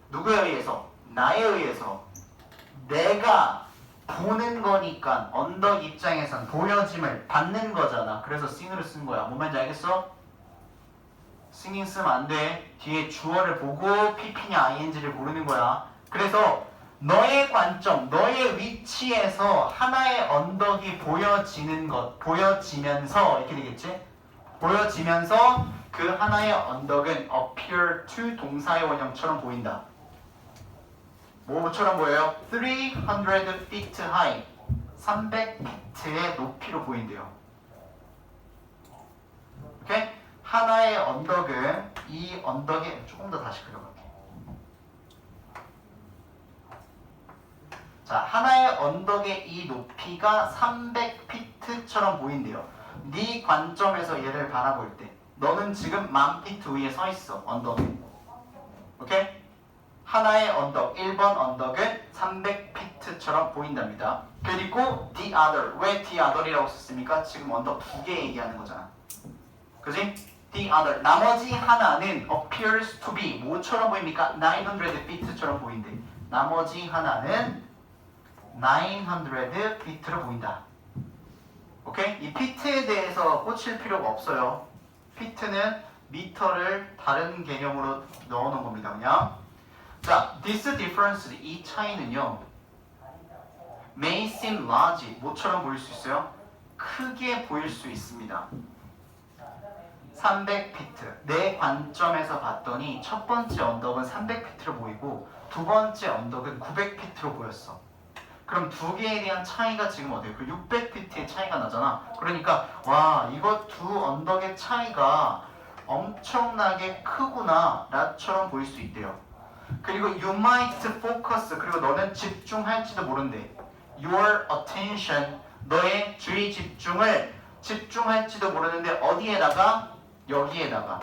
누구에 의해서? 나에 의해서. 내가 보는 거니까 언덕 입장에선 보여짐을 받는 거잖아. 그래서 sing을 쓴 거야. 뭔 말인지 알겠어? singing 쓰면 안 돼. 뒤에 주어를 보고 pp냐 ing를 고르는 거야. 그래서 너의 관점, 너의 위치에서 하나의 언덕이 보여지는 것, 보여지면서 이렇게 되겠지? 보여지면서 그 하나의 언덕은 appear to 동사의 원형처럼 보인다. 뭐처럼 보여요? 300 feet high. 300피트의 높이로 보인대요. 오케이? 하나의 언덕은 이 언덕에 조금 더 다시 그려볼게. 자, 하나의 언덕의 이 높이가 300피트처럼 보인대요. 네 관점에서 얘를 바라볼 때 너는 지금 1000피트 위에 서 있어. 언덕에. 오케이? 하나의 언덕, 1번 언덕은 300피트처럼 보인답니다. 그리고 the other. 왜 the other이라고 썼습니까? 지금 언덕 두 개 얘기하는 거잖아. 그지? the other. 나머지 하나는 appears to be. 뭐처럼 보입니까? 900feet처럼 보인대. 나머지 하나는 900feet로 보인다. 오케이? 이 피트에 대해서 꽂힐 필요가 없어요. 피트는 미터를 다른 개념으로 넣어놓은 겁니다. 그냥. 자, this difference, 이 차이는요. may seem large, 뭐처럼 보일 수 있어요? 크게 보일 수 있습니다. 300피트. 내 관점에서 봤더니 첫 번째 언덕은 300피트로 보이고 두 번째 언덕은 900피트로 보였어. 그럼 두 개에 대한 차이가 지금 어때요? 그 600피트의 차이가 나잖아. 그러니까 와, 이거 두 언덕의 차이가 엄청나게 크구나 라처럼 보일 수 있대요. 그리고 you might focus, 그리고 너는 집중할지도 모른대. Your attention, 너의 주의 집중할지도 모르는데 어디에다가? 여기에다가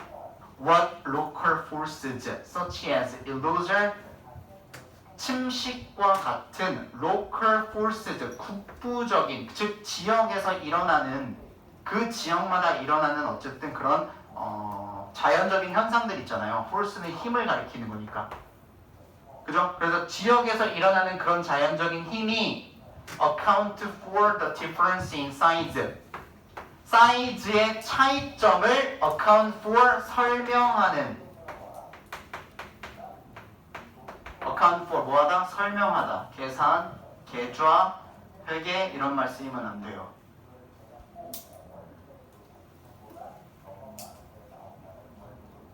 what local forces such as erosion, 침식과 같은 local forces, 국부적인, 즉 지역에서 일어나는, 그 지역마다 일어나는 어쨌든 그런 자연적인 현상들 있잖아요. force는 힘을 가리키는 거니까. 그죠? 그래서 지역에서 일어나는 그런 자연적인 힘이 account for the difference in size, 사이즈의 차이점을 account for, 설명하는, account for 뭐하다? 설명하다. 계산, 계좌, 회계 이런 말 쓰이면 안 돼요.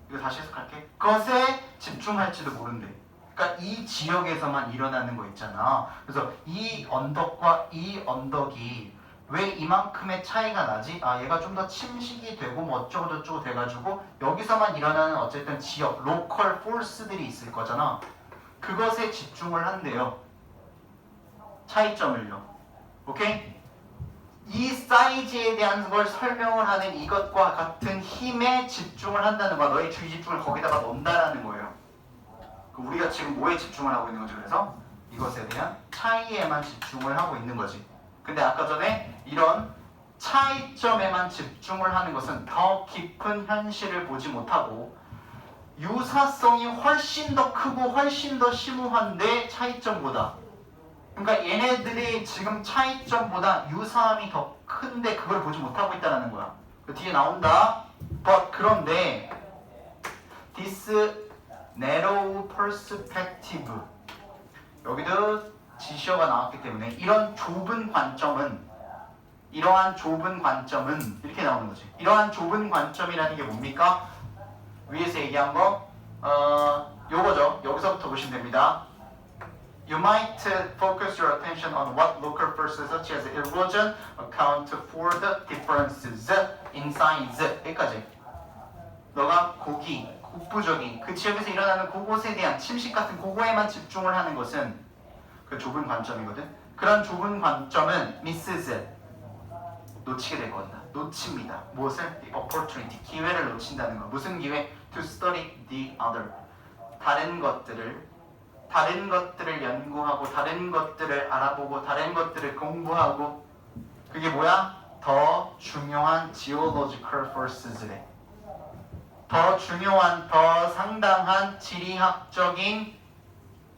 이거 다시 해석할게. 그것에 집중할지도 모른대. 그러니까 이 지역에서만 일어나는 거 있잖아. 그래서 이 언덕과 이 언덕이 왜 이만큼의 차이가 나지? 아, 얘가 좀 더 침식이 되고 뭐 어쩌고 저쩌고 돼가지고 여기서만 일어나는 어쨌든 지역, 로컬 포스들이 있을 거잖아. 그것에 집중을 한대요. 차이점을요. 오케이? 이 사이즈에 대한 걸 설명을 하는 이것과 같은 힘에 집중을 한다는 거야. 너의 주의 집중을 거기다가 넣는다라는 거예요. 우리가 지금 뭐에 집중을 하고 있는 거죠? 그래서 이것에 대한 차이에만 집중을 하고 있는 거지. 근데 아까 전에 이런 차이점에만 집중을 하는 것은 더 깊은 현실을 보지 못하고 유사성이 훨씬 더 크고 훨씬 더 심오한데 차이점보다, 그러니까 얘네들이 지금 차이점보다 유사함이 더 큰데 그걸 보지 못하고 있다는 거야. 그 뒤에 나온다. But 그런데 this narrow perspective, 여기도 지시어가 나왔기 때문에 이러한 좁은 관점은 이렇게 나오는 거지. 이러한 좁은 관점이라는 게 뭡니까? 위에서 얘기한 거 요거죠. 여기서부터 보시면 됩니다. You might focus your attention on what local forces such as erosion account for the differences in size. 여기까지. 너가 국부적인 그 지역에서 일어나는 그곳에 대한 침식 같은 그거에만 집중을 하는 것은 그 좁은 관점이거든. 그런 좁은 관점은 misses, 놓치게 될 거다. 놓칩니다. 무엇을? The opportunity, 기회를 놓친다는 거. 무슨 기회? To study the other, 다른 것들을 연구하고 다른 것들을 알아보고 다른 것들을 공부하고. 그게 뭐야? 더 중요한 geological forces래. 더 중요한, 더 상당한 지리학적인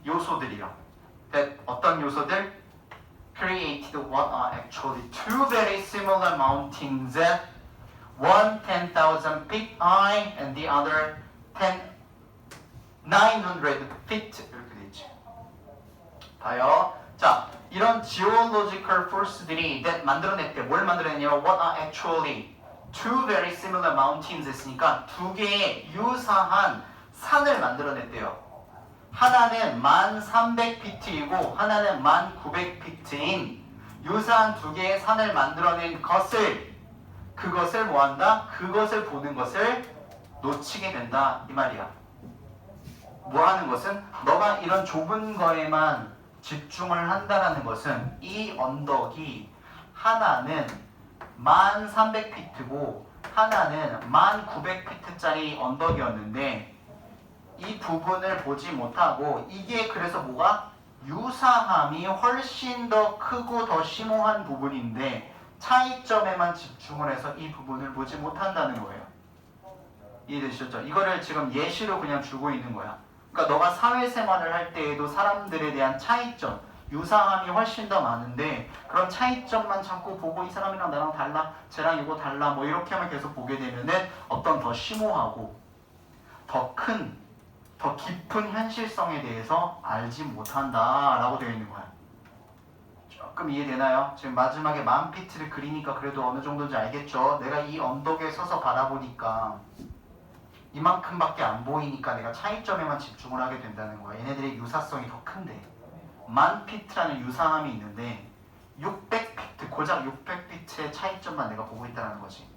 요소들이요. 어떤 요소들? Created what are actually two very similar mountains, one 10,000 feet high and the other 900 feet. 이렇게 돼 있지. 봐요. 자, 이런 geological force들이 만들어냈대. 뭘 만들어냈냐면 what are actually two very similar mountains 했으니까 두 개의 유사한 산을 만들어냈대요. 하나는 1300피트이고 하나는 1900피트인 유사한 두 개의 산을 만들어낸 그것을 뭐한다? 그것을 보는 것을 놓치게 된다 이 말이야. 뭐하는 것은 너가 이런 좁은 거에만 집중을 한다라는 것은 이 언덕이 하나는 1300피트고 하나는 1900피트짜리 언덕이었는데 이 부분을 보지 못하고 이게 그래서 뭐가? 유사함이 훨씬 더 크고 더 심오한 부분인데 차이점에만 집중을 해서 이 부분을 보지 못한다는 거예요. 이해되셨죠? 이거를 지금 예시로 그냥 주고 있는 거야. 그러니까 너가 사회생활을 할 때에도 사람들에 대한 차이점, 유사함이 훨씬 더 많은데 그런 차이점만 자꾸 보고 이 사람이랑 나랑 달라, 쟤랑 이거 달라 뭐 이렇게 하면 계속 보게 되면은 어떤 더 심오하고 더 큰, 더 깊은 현실성에 대해서 알지 못한다라고 되어 있는 거야. 조금 이해되나요? 지금 마지막에 10,000피트를 그리니까 그래도 어느 정도인지 알겠죠? 내가 이 언덕에 서서 바라보니까 이만큼밖에 안 보이니까 내가 차이점에만 집중을 하게 된다는 거야. 얘네들의 유사성이 더 큰데 10,000피트라는 유사함이 있는데 600피트, 고작 600피트의 차이점만 내가 보고 있다는 거지.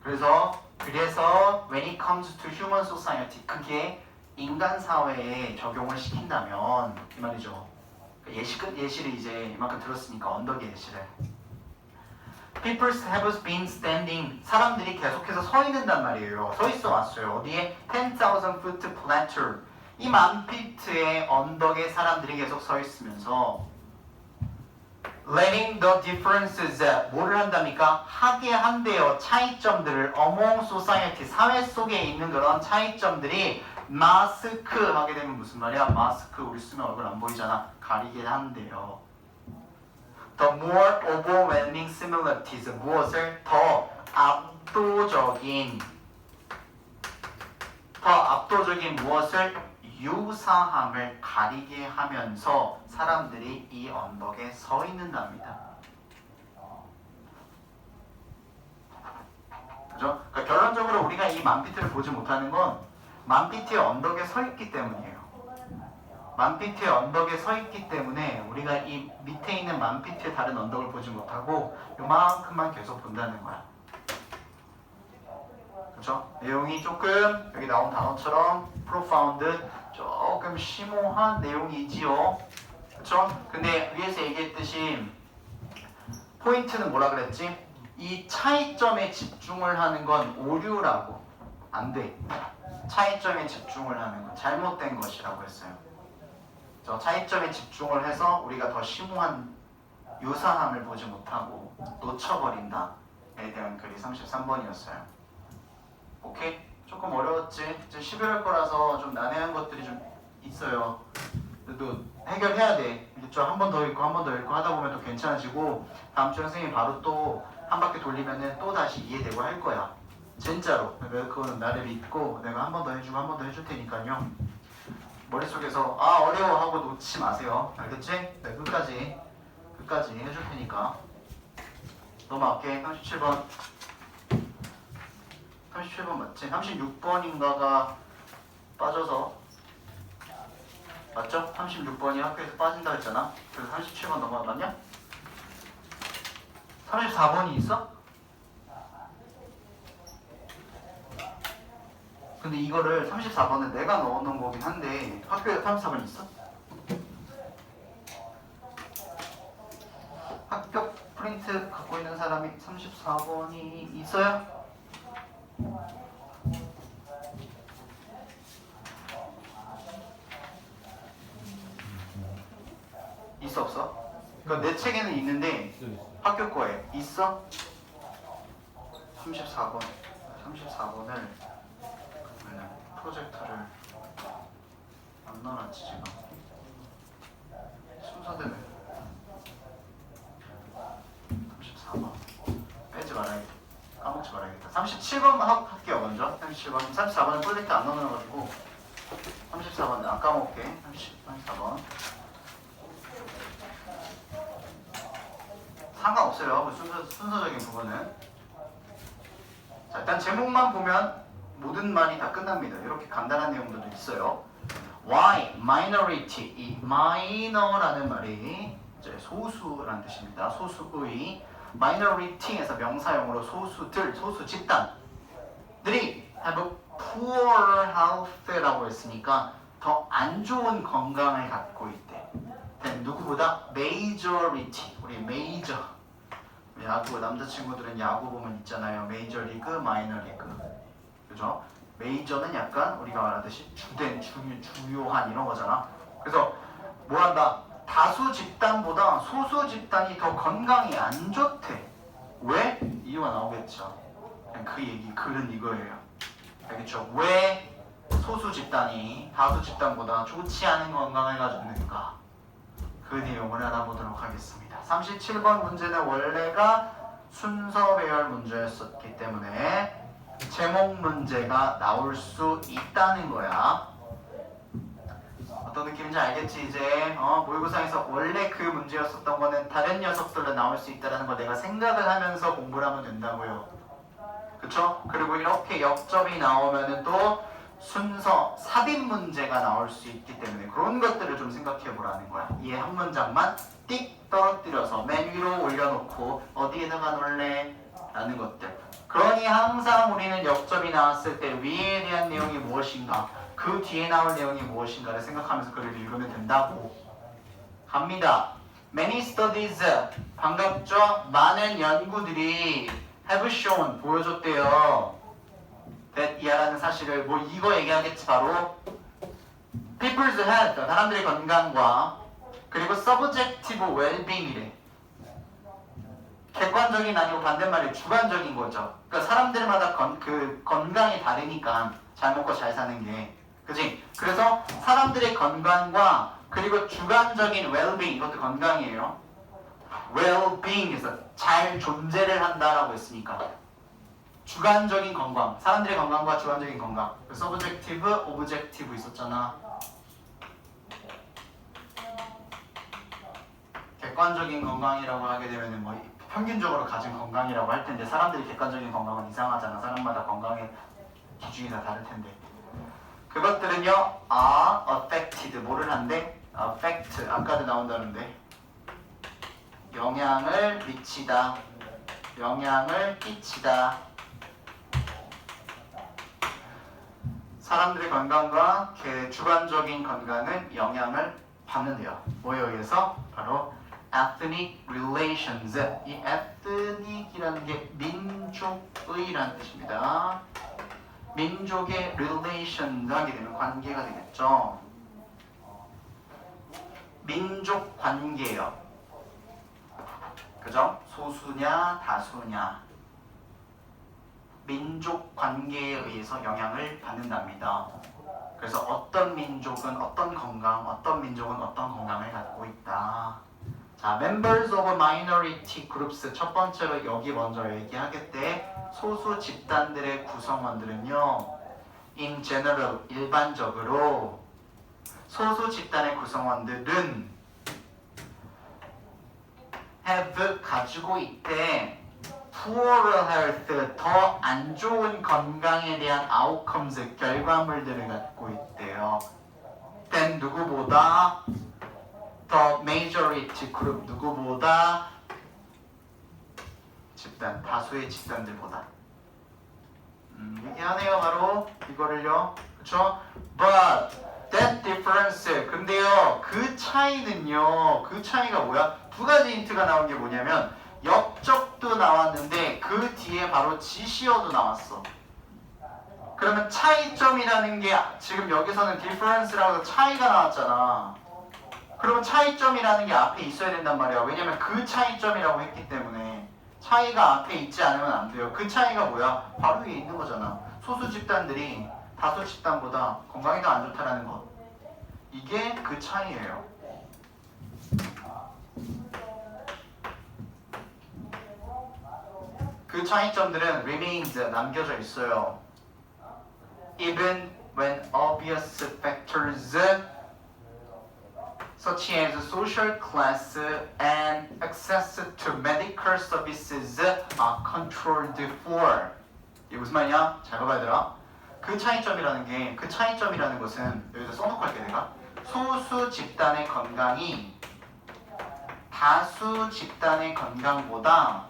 그래서 그래서 when it comes to human society 그게 인간 사회에 적용을 시킨다면 이 말이죠. 예시를 이제 이만큼 들었으니까 언덕의 예시를. People have been standing. 사람들이 계속해서 서 있는단 말이에요. 서 있어 왔어요. 어디에? 10,000 foot plateau. 이 10,000피트의 언덕에 사람들이 계속 서 있으면서 letting the differences 뭐를 한답니까? 하게 한대요. 차이점들을 among society 사회 속에 있는 그런 차이점들이 마스크 하게 되면 무슨 말이야? 마스크 우리 쓰면 얼굴 안 보이잖아. 가리게 한대요. The more overwhelming similarities 무엇을 더 압도적인 무엇을 유사함을 가리게 하면서 사람들이 이 언덕에 서 있는답니다. 그죠? 그러니까 결론적으로 우리가 이 10,000피트를 보지 못하는 건 10,000피트의 언덕에 서 있기 때문이에요. 10,000피트의 언덕에 서 있기 때문에 우리가 이 밑에 있는 10,000피트의 다른 언덕을 보지 못하고 요만큼만 계속 본다는 거야. 그렇죠? 내용이 조금 여기 나온 단어처럼 profound 조금 심오한 내용이지요. 그렇죠? 근데 위에서 얘기했듯이 포인트는 뭐라 그랬지? 이 차이점에 집중을 하는 건 오류라고 안 돼. 차이점에 집중을 하는 건 잘못된 것이라고 했어요. 저 차이점에 집중을 해서 우리가 더 심오한 유사함을 보지 못하고 놓쳐버린다에 대한 글이 33번이었어요. 오케이? 조금 어려웠지? 이제 11월 거라서 좀 난해한 것들이 좀 있어요. 그래도 해결해야 돼. 그렇죠? 한 번 더 읽고 한 번 더 읽고 하다 보면 또 괜찮아지고 다음 주에 선생님이 바로 또 한 바퀴 돌리면은 또 다시 이해되고 할 거야. 진짜로. 그거는 나를 믿고 내가 한 번 더 해주고 한 번 더 해줄 테니까요. 머릿속에서 아 어려워 하고 놓지 마세요. 알겠지? 네, 끝까지 해줄 테니까. 넘어갈게. 37번. 37번 맞지? 36번인가가 빠져서 맞죠? 36번이 학교에서 빠진다 했잖아. 그래서 37번 넘어갔냐? 34번이 있어? 근데 이거를 34번은 내가 넣어놓은 거긴 한데 학교에 34번 있어? 학교 프린트 갖고 있는 사람이 34번이 있어요? 있어 없어? 그러니까 내 책에는 있는데 학교 거에 있어? 34번을 프로젝터를 안 넣어놨지 지금. 순서대로 34번 빼지 말아야겠다. 까먹지 말아야겠다. 37번만 할게요 먼저. 37번 34번은 프로젝터 안 넣어놔가지고 34번은 안 까먹을게. 34번 상관없어요. 순서적인 부분은. 자, 일단 제목만 보면 모든 말이 다 끝납니다. 이렇게 간단한 내용들도 있어요. Why? Minority. 이 minor라는 말이 이제 소수라는 뜻입니다. 소수의 minority에서 명사형으로 소수들, 소수 집단들이 have poor health라고 했으니까 더 안 좋은 건강을 갖고 있대. 누구보다 majority. 우리 major. 야구 남자친구들은 야구 보면 있잖아요. 메이저 리그, 마이너 리그. 그죠? 메이저는 약간 우리가 말하듯이 주요한 이런 거잖아. 그래서 뭐 한다? 다수 집단보다 소수 집단이 더 건강이 안 좋대. 왜? 이유가 나오겠죠. 그냥 그 얘기, 글은 이거예요. 알겠죠? 왜 소수 집단이 다수 집단보다 좋지 않은 건강을 가지고 있는가? 그 내용을 알아보도록 하겠습니다. 37번 문제는 원래가 순서 배열 문제였었기 때문에 제목 문제가 나올 수 있다는 거야. 어떤 느낌인지 알겠지 이제? 모의고사에서 원래 그 문제였었던 거는 다른 녀석들로 나올 수 있다는 걸 내가 생각을 하면서 공부를 하면 된다고요. 그쵸? 그리고 이렇게 역접이 나오면은 또 순서 삽입 문제가 나올 수 있기 때문에 그런 것들을 좀 생각해 보라는 거야. 이 한 문장만 띡 떨어뜨려서 맨 위로 올려놓고 어디에다가 놓을래? 라는 것들. 그러니 항상 우리는 역접이 나왔을 때 위에 대한 내용이 무엇인가, 그 뒤에 나올 내용이 무엇인가를 생각하면서 글을 읽으면 된다고. 갑니다. Many studies, 반갑죠? 많은 연구들이 have shown, 보여줬대요. that 이하라는 사실을, 뭐 이거 얘기하겠지 바로. People's health, 사람들의 건강과 그리고 subjective well-being이래. 객관적인 아니고 반대말이 주관적인 거죠. 그러니까 사람들마다 건강이 다르니까 잘 먹고 잘 사는 게, 그지? 그래서 사람들의 건강과 그리고 주관적인 well-being, 이것도 건강이에요. well-being에서 잘 존재를 한다라고 했으니까 주관적인 건강, 사람들의 건강과 주관적인 건강. subjective, objective 있었잖아. 객관적인 건강이라고 하게 되면은 뭐 평균적으로 가진 건강이라고 할 텐데, 사람들이 객관적인 건강은 이상하잖아. 사람마다 건강의 기준이 다 다를 텐데. 그것들은요, are affected, 뭐를 한대? affect, 아까도 나온다는데. 영향을 미치다, 영향을 끼치다. 사람들의 건강과 주관적인 건강은 영향을 받는데요. 뭐에 의해서? 바로 ethnic relations. 이 ethnic이라는 게 민족의라는 뜻입니다. 민족의 relation 하게 되면 관계가 되겠죠. 민족 관계예요. 그죠? 소수냐 다수냐, 민족 관계에 의해서 영향을 받는답니다. 그래서 어떤 민족은 어떤 건강, 어떤 민족은 어떤 건강을 갖고 있다. 자, members of minority groups, 첫 번째로 여기 먼저 얘기하겠대. 소수 집단들의 구성원들은요, in general, 일반적으로 소수 집단의 구성원들은 have, 가지고 있대. poorer health, 더 안 좋은 건강에 대한 outcomes, 결과물들을 갖고 있대요. than 누구보다, 더 majority group, 누구보다, 집단, 다수의 집단들보다. 얘기하네요. 바로 이거를요. 그쵸? But that difference, 근데요, 그 차이는요, 그 차이가 뭐야? 두 가지 힌트가 나온 게 뭐냐면, 역적도 나왔는데 그 뒤에 바로 지시어도 나왔어. 그러면 차이점이라는 게, 지금 여기서는 difference라고 해서 차이가 나왔잖아. 그러면 차이점이라는 게 앞에 있어야 된단 말이야. 왜냐면 그 차이점이라고 했기 때문에. 차이가 앞에 있지 않으면 안 돼요. 그 차이가 뭐야? 바로 위에 있는 거잖아. 소수 집단들이 다수 집단보다 건강이 더 안 좋다라는 것. 이게 그 차이예요. 그 차이점들은 remains, 남겨져 있어요. Even when obvious factors such as social class and access to medical services are controlled for. 이게 무슨 말이야? 잘 봐봐 얘들아. 그 차이점이라는 게, 그 차이점이라는 것은 여기다 써놓고 할게 내가. 소수 집단의 건강이 다수 집단의 건강보다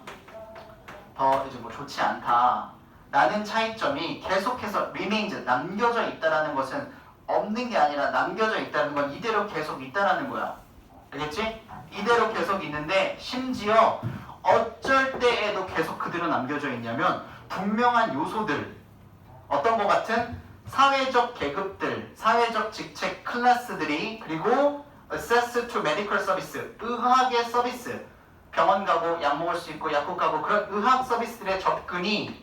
더 이제 뭐 좋지 않다 라는 차이점이 계속해서 remains, 남겨져 있다라는 것은 없는 게 아니라 남겨져 있다는 건 이대로 계속 있다라는 거야. 알겠지? 이대로 계속 있는데 심지어 어쩔 때에도 계속 그대로 남겨져 있냐면 분명한 요소들, 어떤 것 같은 사회적 계급들, 사회적 직책 클래스들이, 그리고 access to medical service, 의학의 서비스, 병원 가고 약 먹을 수 있고 약국 가고 그런 의학 서비스들의 접근이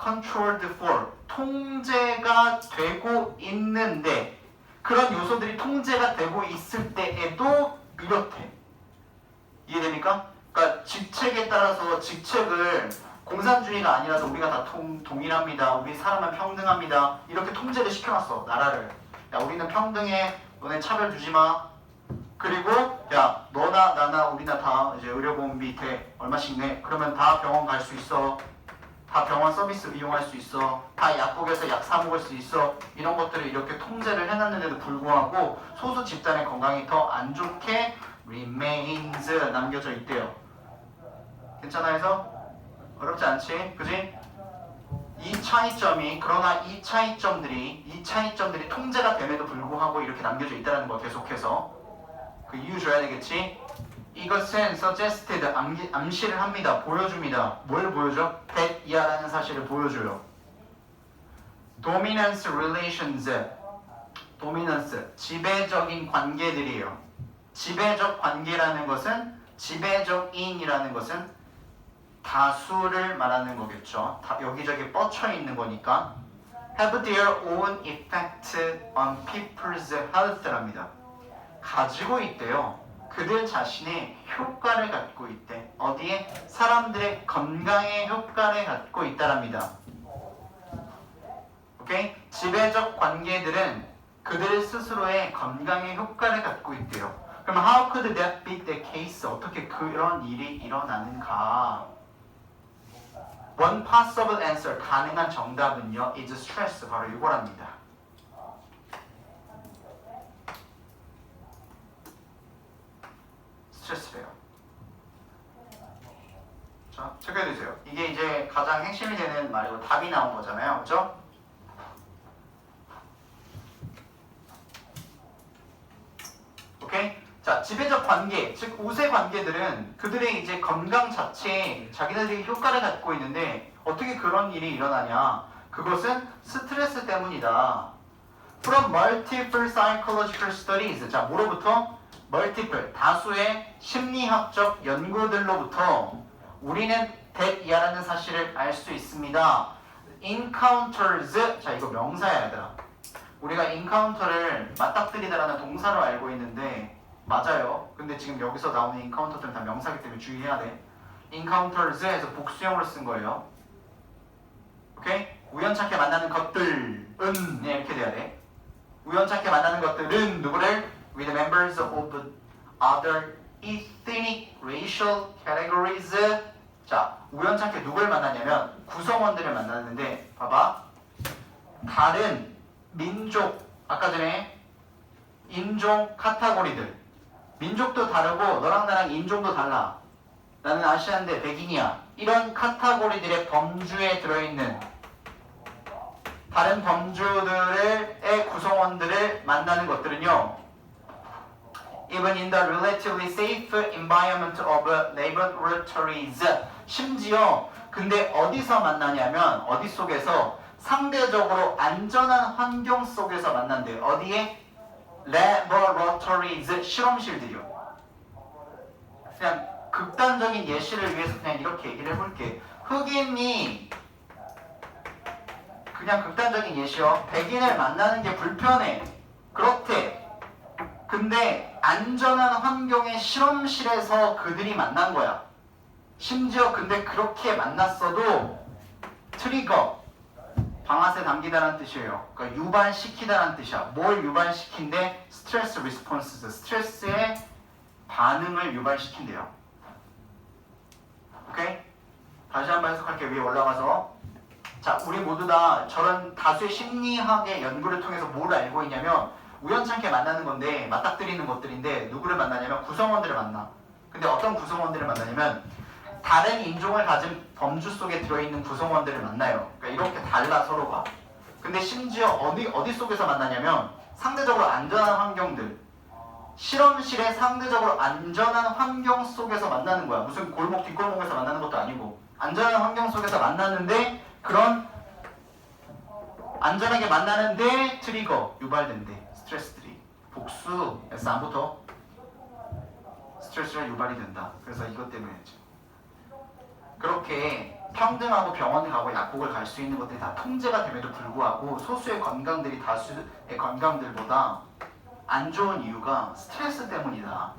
controlled for, 통제가 되고 있는데, 그런 요소들이 통제가 되고 있을 때에도 이렇대. 이해됩니까? 그러니까 직책에 따라서 직책을 공산주의가 아니라서 우리가 다 동일합니다. 우리 사람은 평등합니다. 이렇게 통제를 시켜놨어, 나라를. 야, 우리는 평등해. 너네 차별 두지 마. 그리고 야, 너나 나나 우리나 다 이제 의료보험비 대 얼마씩 내. 그러면 다 병원 갈 수 있어. 다 병원 서비스 이용할 수 있어. 다 약국에서 약 사 먹을 수 있어. 이런 것들을 이렇게 통제를 해놨는데도 불구하고 소수 집단의 건강이 더 안 좋게 remains, 남겨져 있대요. 괜찮아 해서? 어렵지 않지? 그지? 그러나 이 차이점들이 통제가 됨에도 불구하고 이렇게 남겨져 있다는 거 계속해서 그 이유 줘야 되겠지? 이것은 suggested, 암시를 합니다. 보여줍니다. 뭘 보여줘? that 이하라는 사실을 보여줘요. dominance relations, 지배적인 관계들이에요. 지배적 관계라는 것은, 지배적인이라는 것은 다수를 말하는 거겠죠. 여기저기 뻗쳐 있는 거니까. have their own effect on people's health랍니다. 가지고 있대요. 그들 자신의 효과를 갖고 있대. 어디에? 사람들의 건강에 효과를 갖고 있다랍니다. 오케이? 지배적 관계들은 그들 스스로의 건강에 효과를 갖고 있대요. 그럼 how could that be the case? 어떻게 그런 일이 일어나는가? One possible answer, 가능한 정답은요, is stress, 바로 이거랍니다. 스트레스래요. 자, 체크해주세요. 이게 이제 가장 핵심이 되는 말이고 답이 나온 거잖아요. 그렇죠? 오케이? 자, 지배적 관계, 즉 우세 관계들은 그들의 이제 건강 자체에 자기들이 효과를 갖고 있는데 어떻게 그런 일이 일어나냐? 그것은 스트레스 때문이다. From multiple psychological studies, 자, 뭐로부터? multiple, 다수의 심리학적 연구들로부터 우리는 that 이하라는 사실을 알 수 있습니다. encounters, 자, 이거 명사야 얘들아. 우리가 encounter를 맞닥뜨리다라는 동사로 알고 있는데 맞아요. 근데 지금 여기서 나오는 encounter들은 다 명사기 때문에 주의해야 돼. encounters에서 복수형으로 쓴 거예요. 오케이? 우연찮게 만나는 것들은 이렇게 돼야 돼. 우연찮게 만나는 것들은 누구를? with members of other ethnic, racial categories. 자, 우연찮게 누굴 만나냐면 구성원들을 만났는데 봐봐. 다른 민족, 아까 전에 인종 카테고리들. 민족도 다르고 너랑 나랑 인종도 달라. 나는 아시아인데 백인이야. 이런 카테고리들의 범주에 들어있는 다른 범주들의 구성원들을 만나는 것들은요, even in the relatively safe environment of laboratories. 심지어 근데 어디서 만나냐면 어디 속에서? 상대적으로 안전한 환경 속에서 만난대요. 어디에? laboratories, 실험실들이요. 그냥 극단적인 예시를 위해서 그냥 이렇게 얘기를 해볼게. 흑인이, 그냥 극단적인 예시요. 백인을 만나는 게 불편해. 그렇대. 근데 안전한 환경의 실험실에서 그들이 만난 거야. 심지어 근데 그렇게 만났어도 트리거, 방아쇠 당기다라는 뜻이에요. 그러니까 유발시키다라는 뜻이야. 뭘 유발시킨대? 스트레스 리스폰스, 스트레스의 반응을 유발시킨대요. 오케이? 다시 한번 해석할게. 위에 올라가서. 자, 우리 모두 다 저런 다수의 심리학의 연구를 통해서 뭘 알고 있냐면 우연찮게 만나는 건데 맞닥뜨리는 것들인데 누구를 만나냐면 구성원들을 만나. 근데 어떤 구성원들을 만나냐면 다른 인종을 가진 범주 속에 들어있는 구성원들을 만나요. 그러니까 이렇게 달라 서로가. 근데 심지어 어디 속에서 만나냐면 상대적으로 안전한 환경들, 실험실의 상대적으로 안전한 환경 속에서 만나는 거야. 무슨 골목 뒷골목에서 만나는 것도 아니고 안전한 환경 속에서 만나는데 그런 안전하게 만나는데 트리거, 유발된대. 스트레스들이. 복수에서 다음부터 스트레스가 유발이 된다. 그래서 이것 때문이죠. 그렇게 평등하고 병원에 가고 약국을 갈 수 있는 것들이 다 통제가 됨에도 불구하고 소수의 건강들이 다수의 건강들보다 안 좋은 이유가 스트레스 때문이다.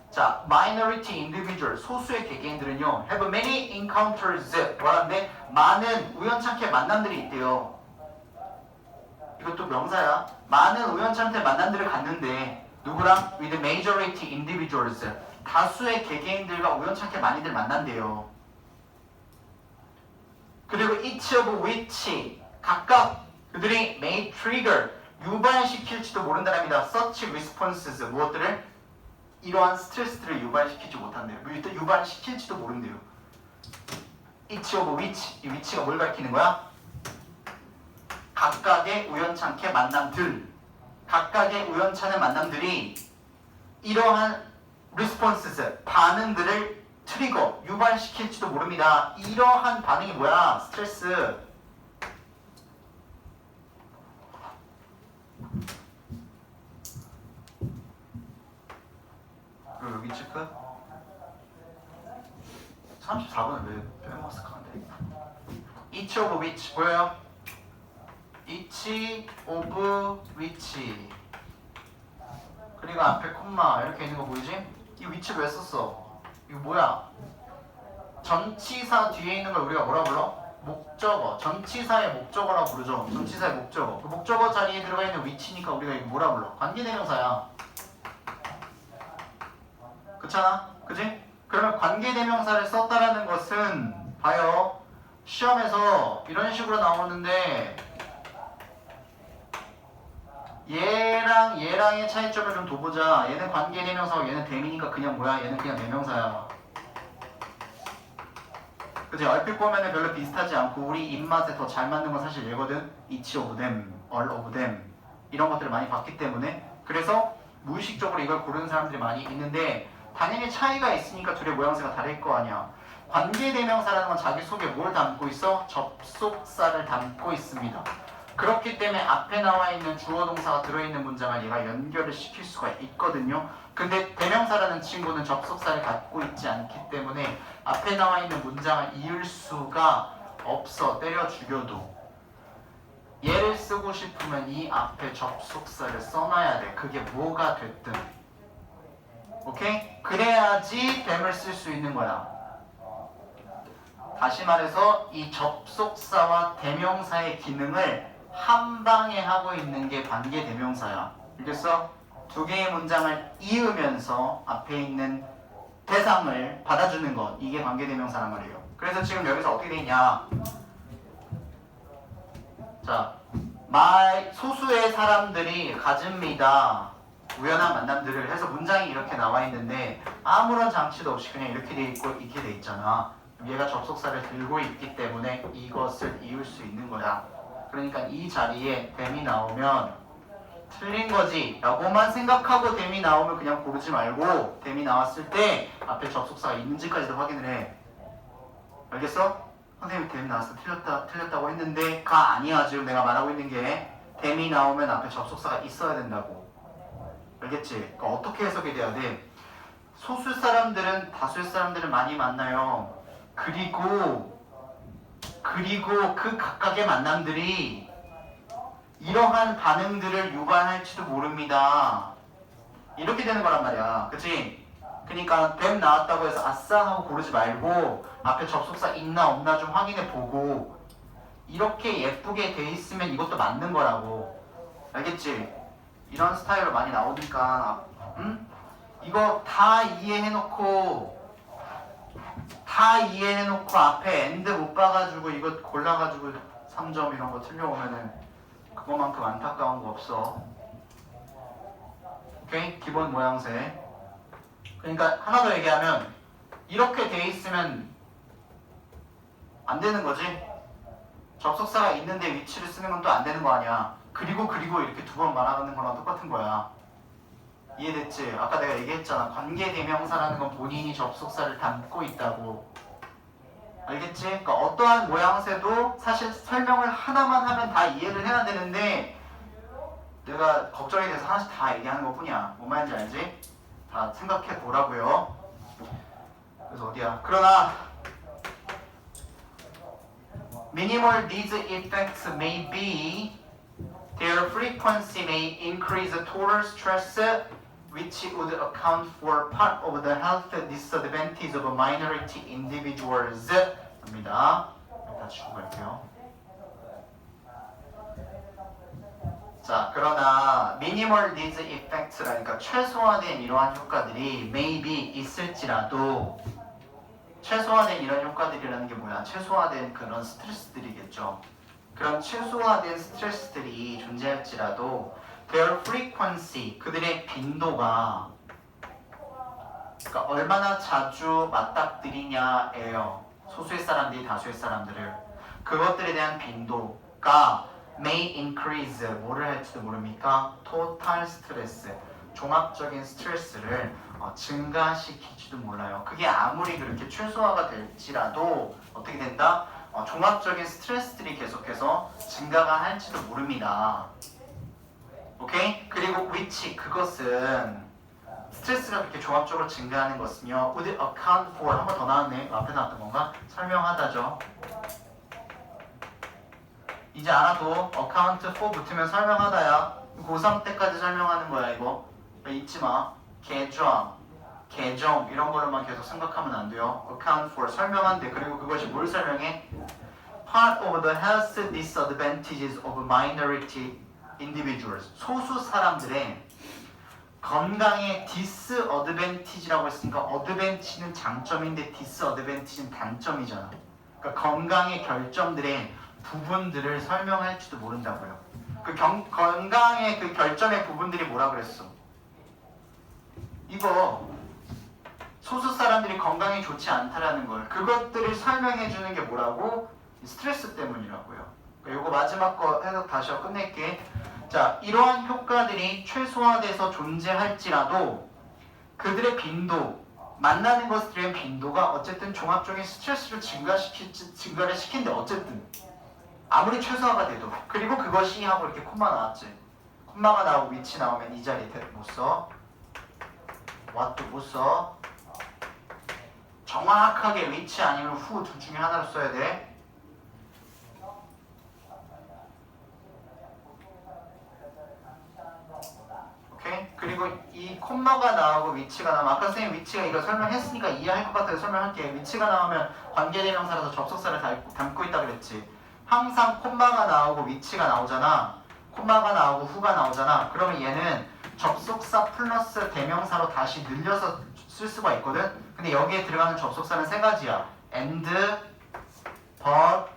자, minority individual, 소수의 개개인들은요, have many encounters, 뭐라는데? 많은 우연찮게 만남들이 있대요. 이것도 명사야. 많은 우연찮게 만남들을 갔는데 누구랑? with majority individuals, 다수의 개개인들과 우연찮게 많이들 만난대요. 그리고 each of which, 각각 그들이 may trigger, 유발시킬지도 모른다랍니다. such responses, 무엇들을? 이러한 스트레스들을 유발시키지 못한대요. 유발시킬지도 모른대요. each of which. 이 위치가 뭘 가리키는 거야? 각각의 우연찮게 만남들. 각각의 우연찮은 만남들이 이러한 responses, 반응들을 트리거, 유발시킬지도 모릅니다. 이러한 반응이 뭐야? 스트레스. 그리고 여기 체크. 34번은 왜 빼먹었을까는데? each of which 보여요? each of which. 그리고 앞에 콤마 이렇게 있는 거 보이지? 이 위치 왜 썼어? 이거 뭐야? 전치사 뒤에 있는 걸 우리가 뭐라 불러? 목적어. 전치사의 목적어라고 부르죠. 전치사의 목적어. 그 목적어 자리에 들어가 있는 위치니까 우리가 이거 뭐라 불러? 관계대명사야. 그렇잖아? 그지? 그러면 관계대명사를 썼다라는 것은 봐요. 시험에서 이런 식으로 나오는데 얘랑 얘랑의 차이점을 좀 둬보자. 얘는 관계대명사고 얘는 대미니까 그냥 뭐야? 얘는 그냥 대명사야. 그치? 얼핏 보면은 별로 비슷하지 않고 우리 입맛에 더 잘 맞는 건 사실 얘거든. each of them, all of them 이런 것들을 많이 봤기 때문에 그래서 무의식적으로 이걸 고르는 사람들이 많이 있는데 당연히 차이가 있으니까 둘의 모양새가 다를 거 아니야. 관계대명사라는 건 자기 속에 뭘 담고 있어? 접속사를 담고 있습니다. 그렇기 때문에 앞에 나와 있는 주어 동사가 들어있는 문장을 얘가 연결을 시킬 수가 있거든요. 근데 대명사라는 친구는 접속사를 갖고 있지 않기 때문에 앞에 나와 있는 문장을 이을 수가 없어. 때려 죽여도. 얘를 쓰고 싶으면 이 앞에 접속사를 써놔야 돼. 그게 뭐가 됐든. 오케이? 그래야지 them을 쓸 수 있는 거야. 다시 말해서 이 접속사와 대명사의 기능을 한 방에 하고 있는 게 관계대명사야. 알겠어? 두 개의 문장을 이으면서 앞에 있는 대상을 받아주는 것. 이게 관계대명사란 말이에요. 그래서 지금 여기서 어떻게 돼 있냐? 자, 소수의 사람들이 가집니다. 우연한 만남들을 해서 문장이 이렇게 나와 있는데 아무런 장치도 없이 그냥 이렇게 돼 있고 이렇게 돼 있잖아. 얘가 접속사를 들고 있기 때문에 이것을 이을 수 있는 거야. 그러니까 이 자리에 them이 나오면 틀린 거지 라고만 생각하고 them이 나오면 그냥 고르지 말고 them이 나왔을 때 앞에 접속사가 있는지까지도 확인을 해. 알겠어? 선생님이 them이 나왔을 때 틀렸다고 했는데 가 아니야. 지금 내가 말하고 있는 게 them이 나오면 앞에 접속사가 있어야 된다고. 알겠지? 그러니까 어떻게 해석이 돼야 돼? 소수 사람들은 다수의 사람들을 많이 만나요. 그리고 그 각각의 만남들이 이러한 반응들을 유발할지도 모릅니다. 이렇게 되는 거란 말이야. 그치? 그러니까 them 나왔다고 해서 아싸 하고 고르지 말고 앞에 접속사 있나 없나 좀 확인해 보고 이렇게 예쁘게 돼 있으면 이것도 맞는 거라고. 알겠지? 이런 스타일로 많이 나오니까 이거 다 이해해놓고 앞에 엔드 못 봐가지고 이거 골라가지고 3점 이런 거 틀려오면은 그거만큼 안타까운 거 없어. 오케이? 기본 모양새. 그러니까 하나 더 얘기하면 이렇게 돼 있으면 안 되는 거지. 접속사가 있는데 위치를 쓰는 건 또 안 되는 거 아니야. 그리고 이렇게 두 번 말하는 거랑 똑같은 거야. 이해됐지? 아까 내가 얘기했잖아. 관계대명사라는 건 본인이 접속사를 담고 있다고. 알겠지? 그러니까 어떠한 모양새도 사실 설명을 하나만 하면 다 이해를 해야 되는데 내가 걱정이 돼서 하나씩 다 얘기하는 것 뿐이야. 뭔 말인지 알지? 다 생각해 보라고요. 그래서 어디야? 그러나 minimal these effects may be, their frequency may increase total stress which would account for part of the health disadvantage of minority individuals. 입니다. 다 치고 갈게요. 자, 그러나 minimal these effects라니까 최소화된 이러한 효과들이 maybe 있을지라도 최소화된 이런 효과들이라는 게 뭐야? 최소화된 그런 스트레스들이겠죠. 그런 최소화된 스트레스들이 존재할지라도 their frequency, 그들의 빈도가 그러니까 얼마나 자주 맞닥뜨리냐예요. 소수의 사람들이 다수의 사람들을. 그것들에 대한 빈도가 may increase 뭐를 할지도 모릅니까? total stress 종합적인 스트레스를 증가시킬지도 몰라요. 그게 아무리 그렇게 최소화가 될지라도 어떻게 된다? 종합적인 스트레스들이 계속해서 증가가 할지도 모릅니다. 오케이? 그리고 which 그것은 스트레스가 그렇게 종합적으로 증가하는 것은요. would account for 한 번 더 나왔네. 앞에 나왔던 건가? 설명하다죠. 이제 알아도 account for 붙으면 설명하다야. 고3 때까지 설명하는 거야 이거. 잊지 마. 계정 이런 걸로만 계속 생각하면 안 돼요. account for 설명한대. 그리고 그것이 뭘 설명해? part of the health disadvantages of minority individuals. 소수 사람들의 건강의 disadvantage라고 했으니까 advantage는 장점인데 disadvantage는 단점이잖아. 그러니까 건강의 결점들의 부분들을 설명할지도 모른다고요. 그 건강의 그 결점의 부분들이 뭐라 그랬어? 이거 소수 사람들이 건강이 좋지 않다라는 걸 그것들을 설명해 주는 게 뭐라고? 스트레스 때문이라고요. 그러니까 이거 마지막 거 해석 다시 하고 끝낼게. 자, 이러한 효과들이 최소화돼서 존재할지라도 그들의 빈도, 만나는 것들의 빈도가 어쨌든 종합적인 스트레스를 증가를 시킨데 어쨌든 아무리 최소화가 돼도. 그리고 그것이 하고 이렇게 콤마 나왔지. 콤마가 나오고 위치 나오면 이 자리에 못 써. what도 못 써. 정확하게 위치 아니면 후 둘 중에 하나를 써야 돼. 오케이? 그리고 이 콤마가 나오고 위치가 나오면 아까 선생님 위치가 이거 설명했으니까 이해할 것 같아서 설명할게. 위치가 나오면 관계대명사라서 접속사를 담고 있다 그랬지. 항상 콤마가 나오고 위치가 나오잖아. 콤마가 나오고 후가 나오잖아. 그러면 얘는 접속사 플러스 대명사로 다시 늘려서 쓸 수가 있거든. 근데 여기에 들어가는 접속사는 세 가지야. and, but,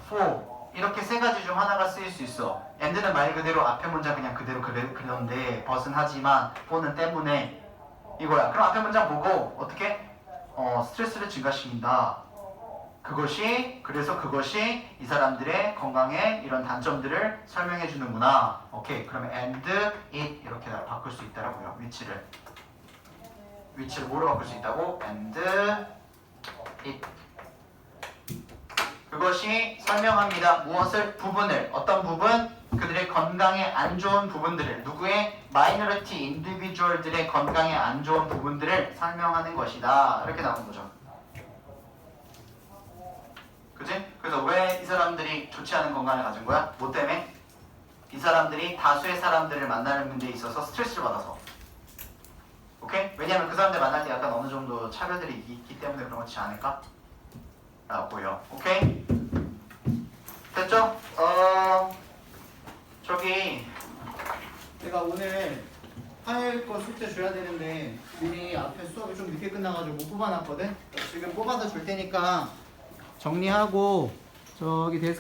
for 이렇게 세 가지 중 하나가 쓰일 수 있어. and는 말 그대로 앞에 문장 그냥 그대로 그런데 but은 하지만 for는 때문에 이거야. 그럼 앞에 문장 보고 어떻게? 스트레스를 증가시킨다. 그래서 그것이 이 사람들의 건강에 이런 단점들을 설명해 주는구나. 오케이. 그러면 and it 이렇게 바꿀 수 있다라고요. 위치를 뭐로 바꿀 수 있다고? and it. 그것이 설명합니다. 무엇을? 부분을. 어떤 부분? 그들의 건강에 안 좋은 부분들을. 누구의? 마이너리티 인디비주얼들의 건강에 안 좋은 부분들을 설명하는 것이다. 이렇게 나오는 거죠. 그치? 그래서 왜 이 사람들이 좋지 않은 건강을 가진 거야? 뭐 때문에? 이 사람들이 다수의 사람들을 만나는 데 있어서 스트레스를 받아서. 오케이? 왜냐면 그 사람들 만날 때 약간 어느 정도 차별들이 있기 때문에 그런 거지 않을까? 라고요. 오케이? 됐죠? 저기 내가 오늘 화요일 거 숙제 줘야 되는데 미리 앞에 수업이 좀 늦게 끝나가지고 못 뽑아놨거든? 지금 뽑아서 줄 테니까 정리하고 저기 데스크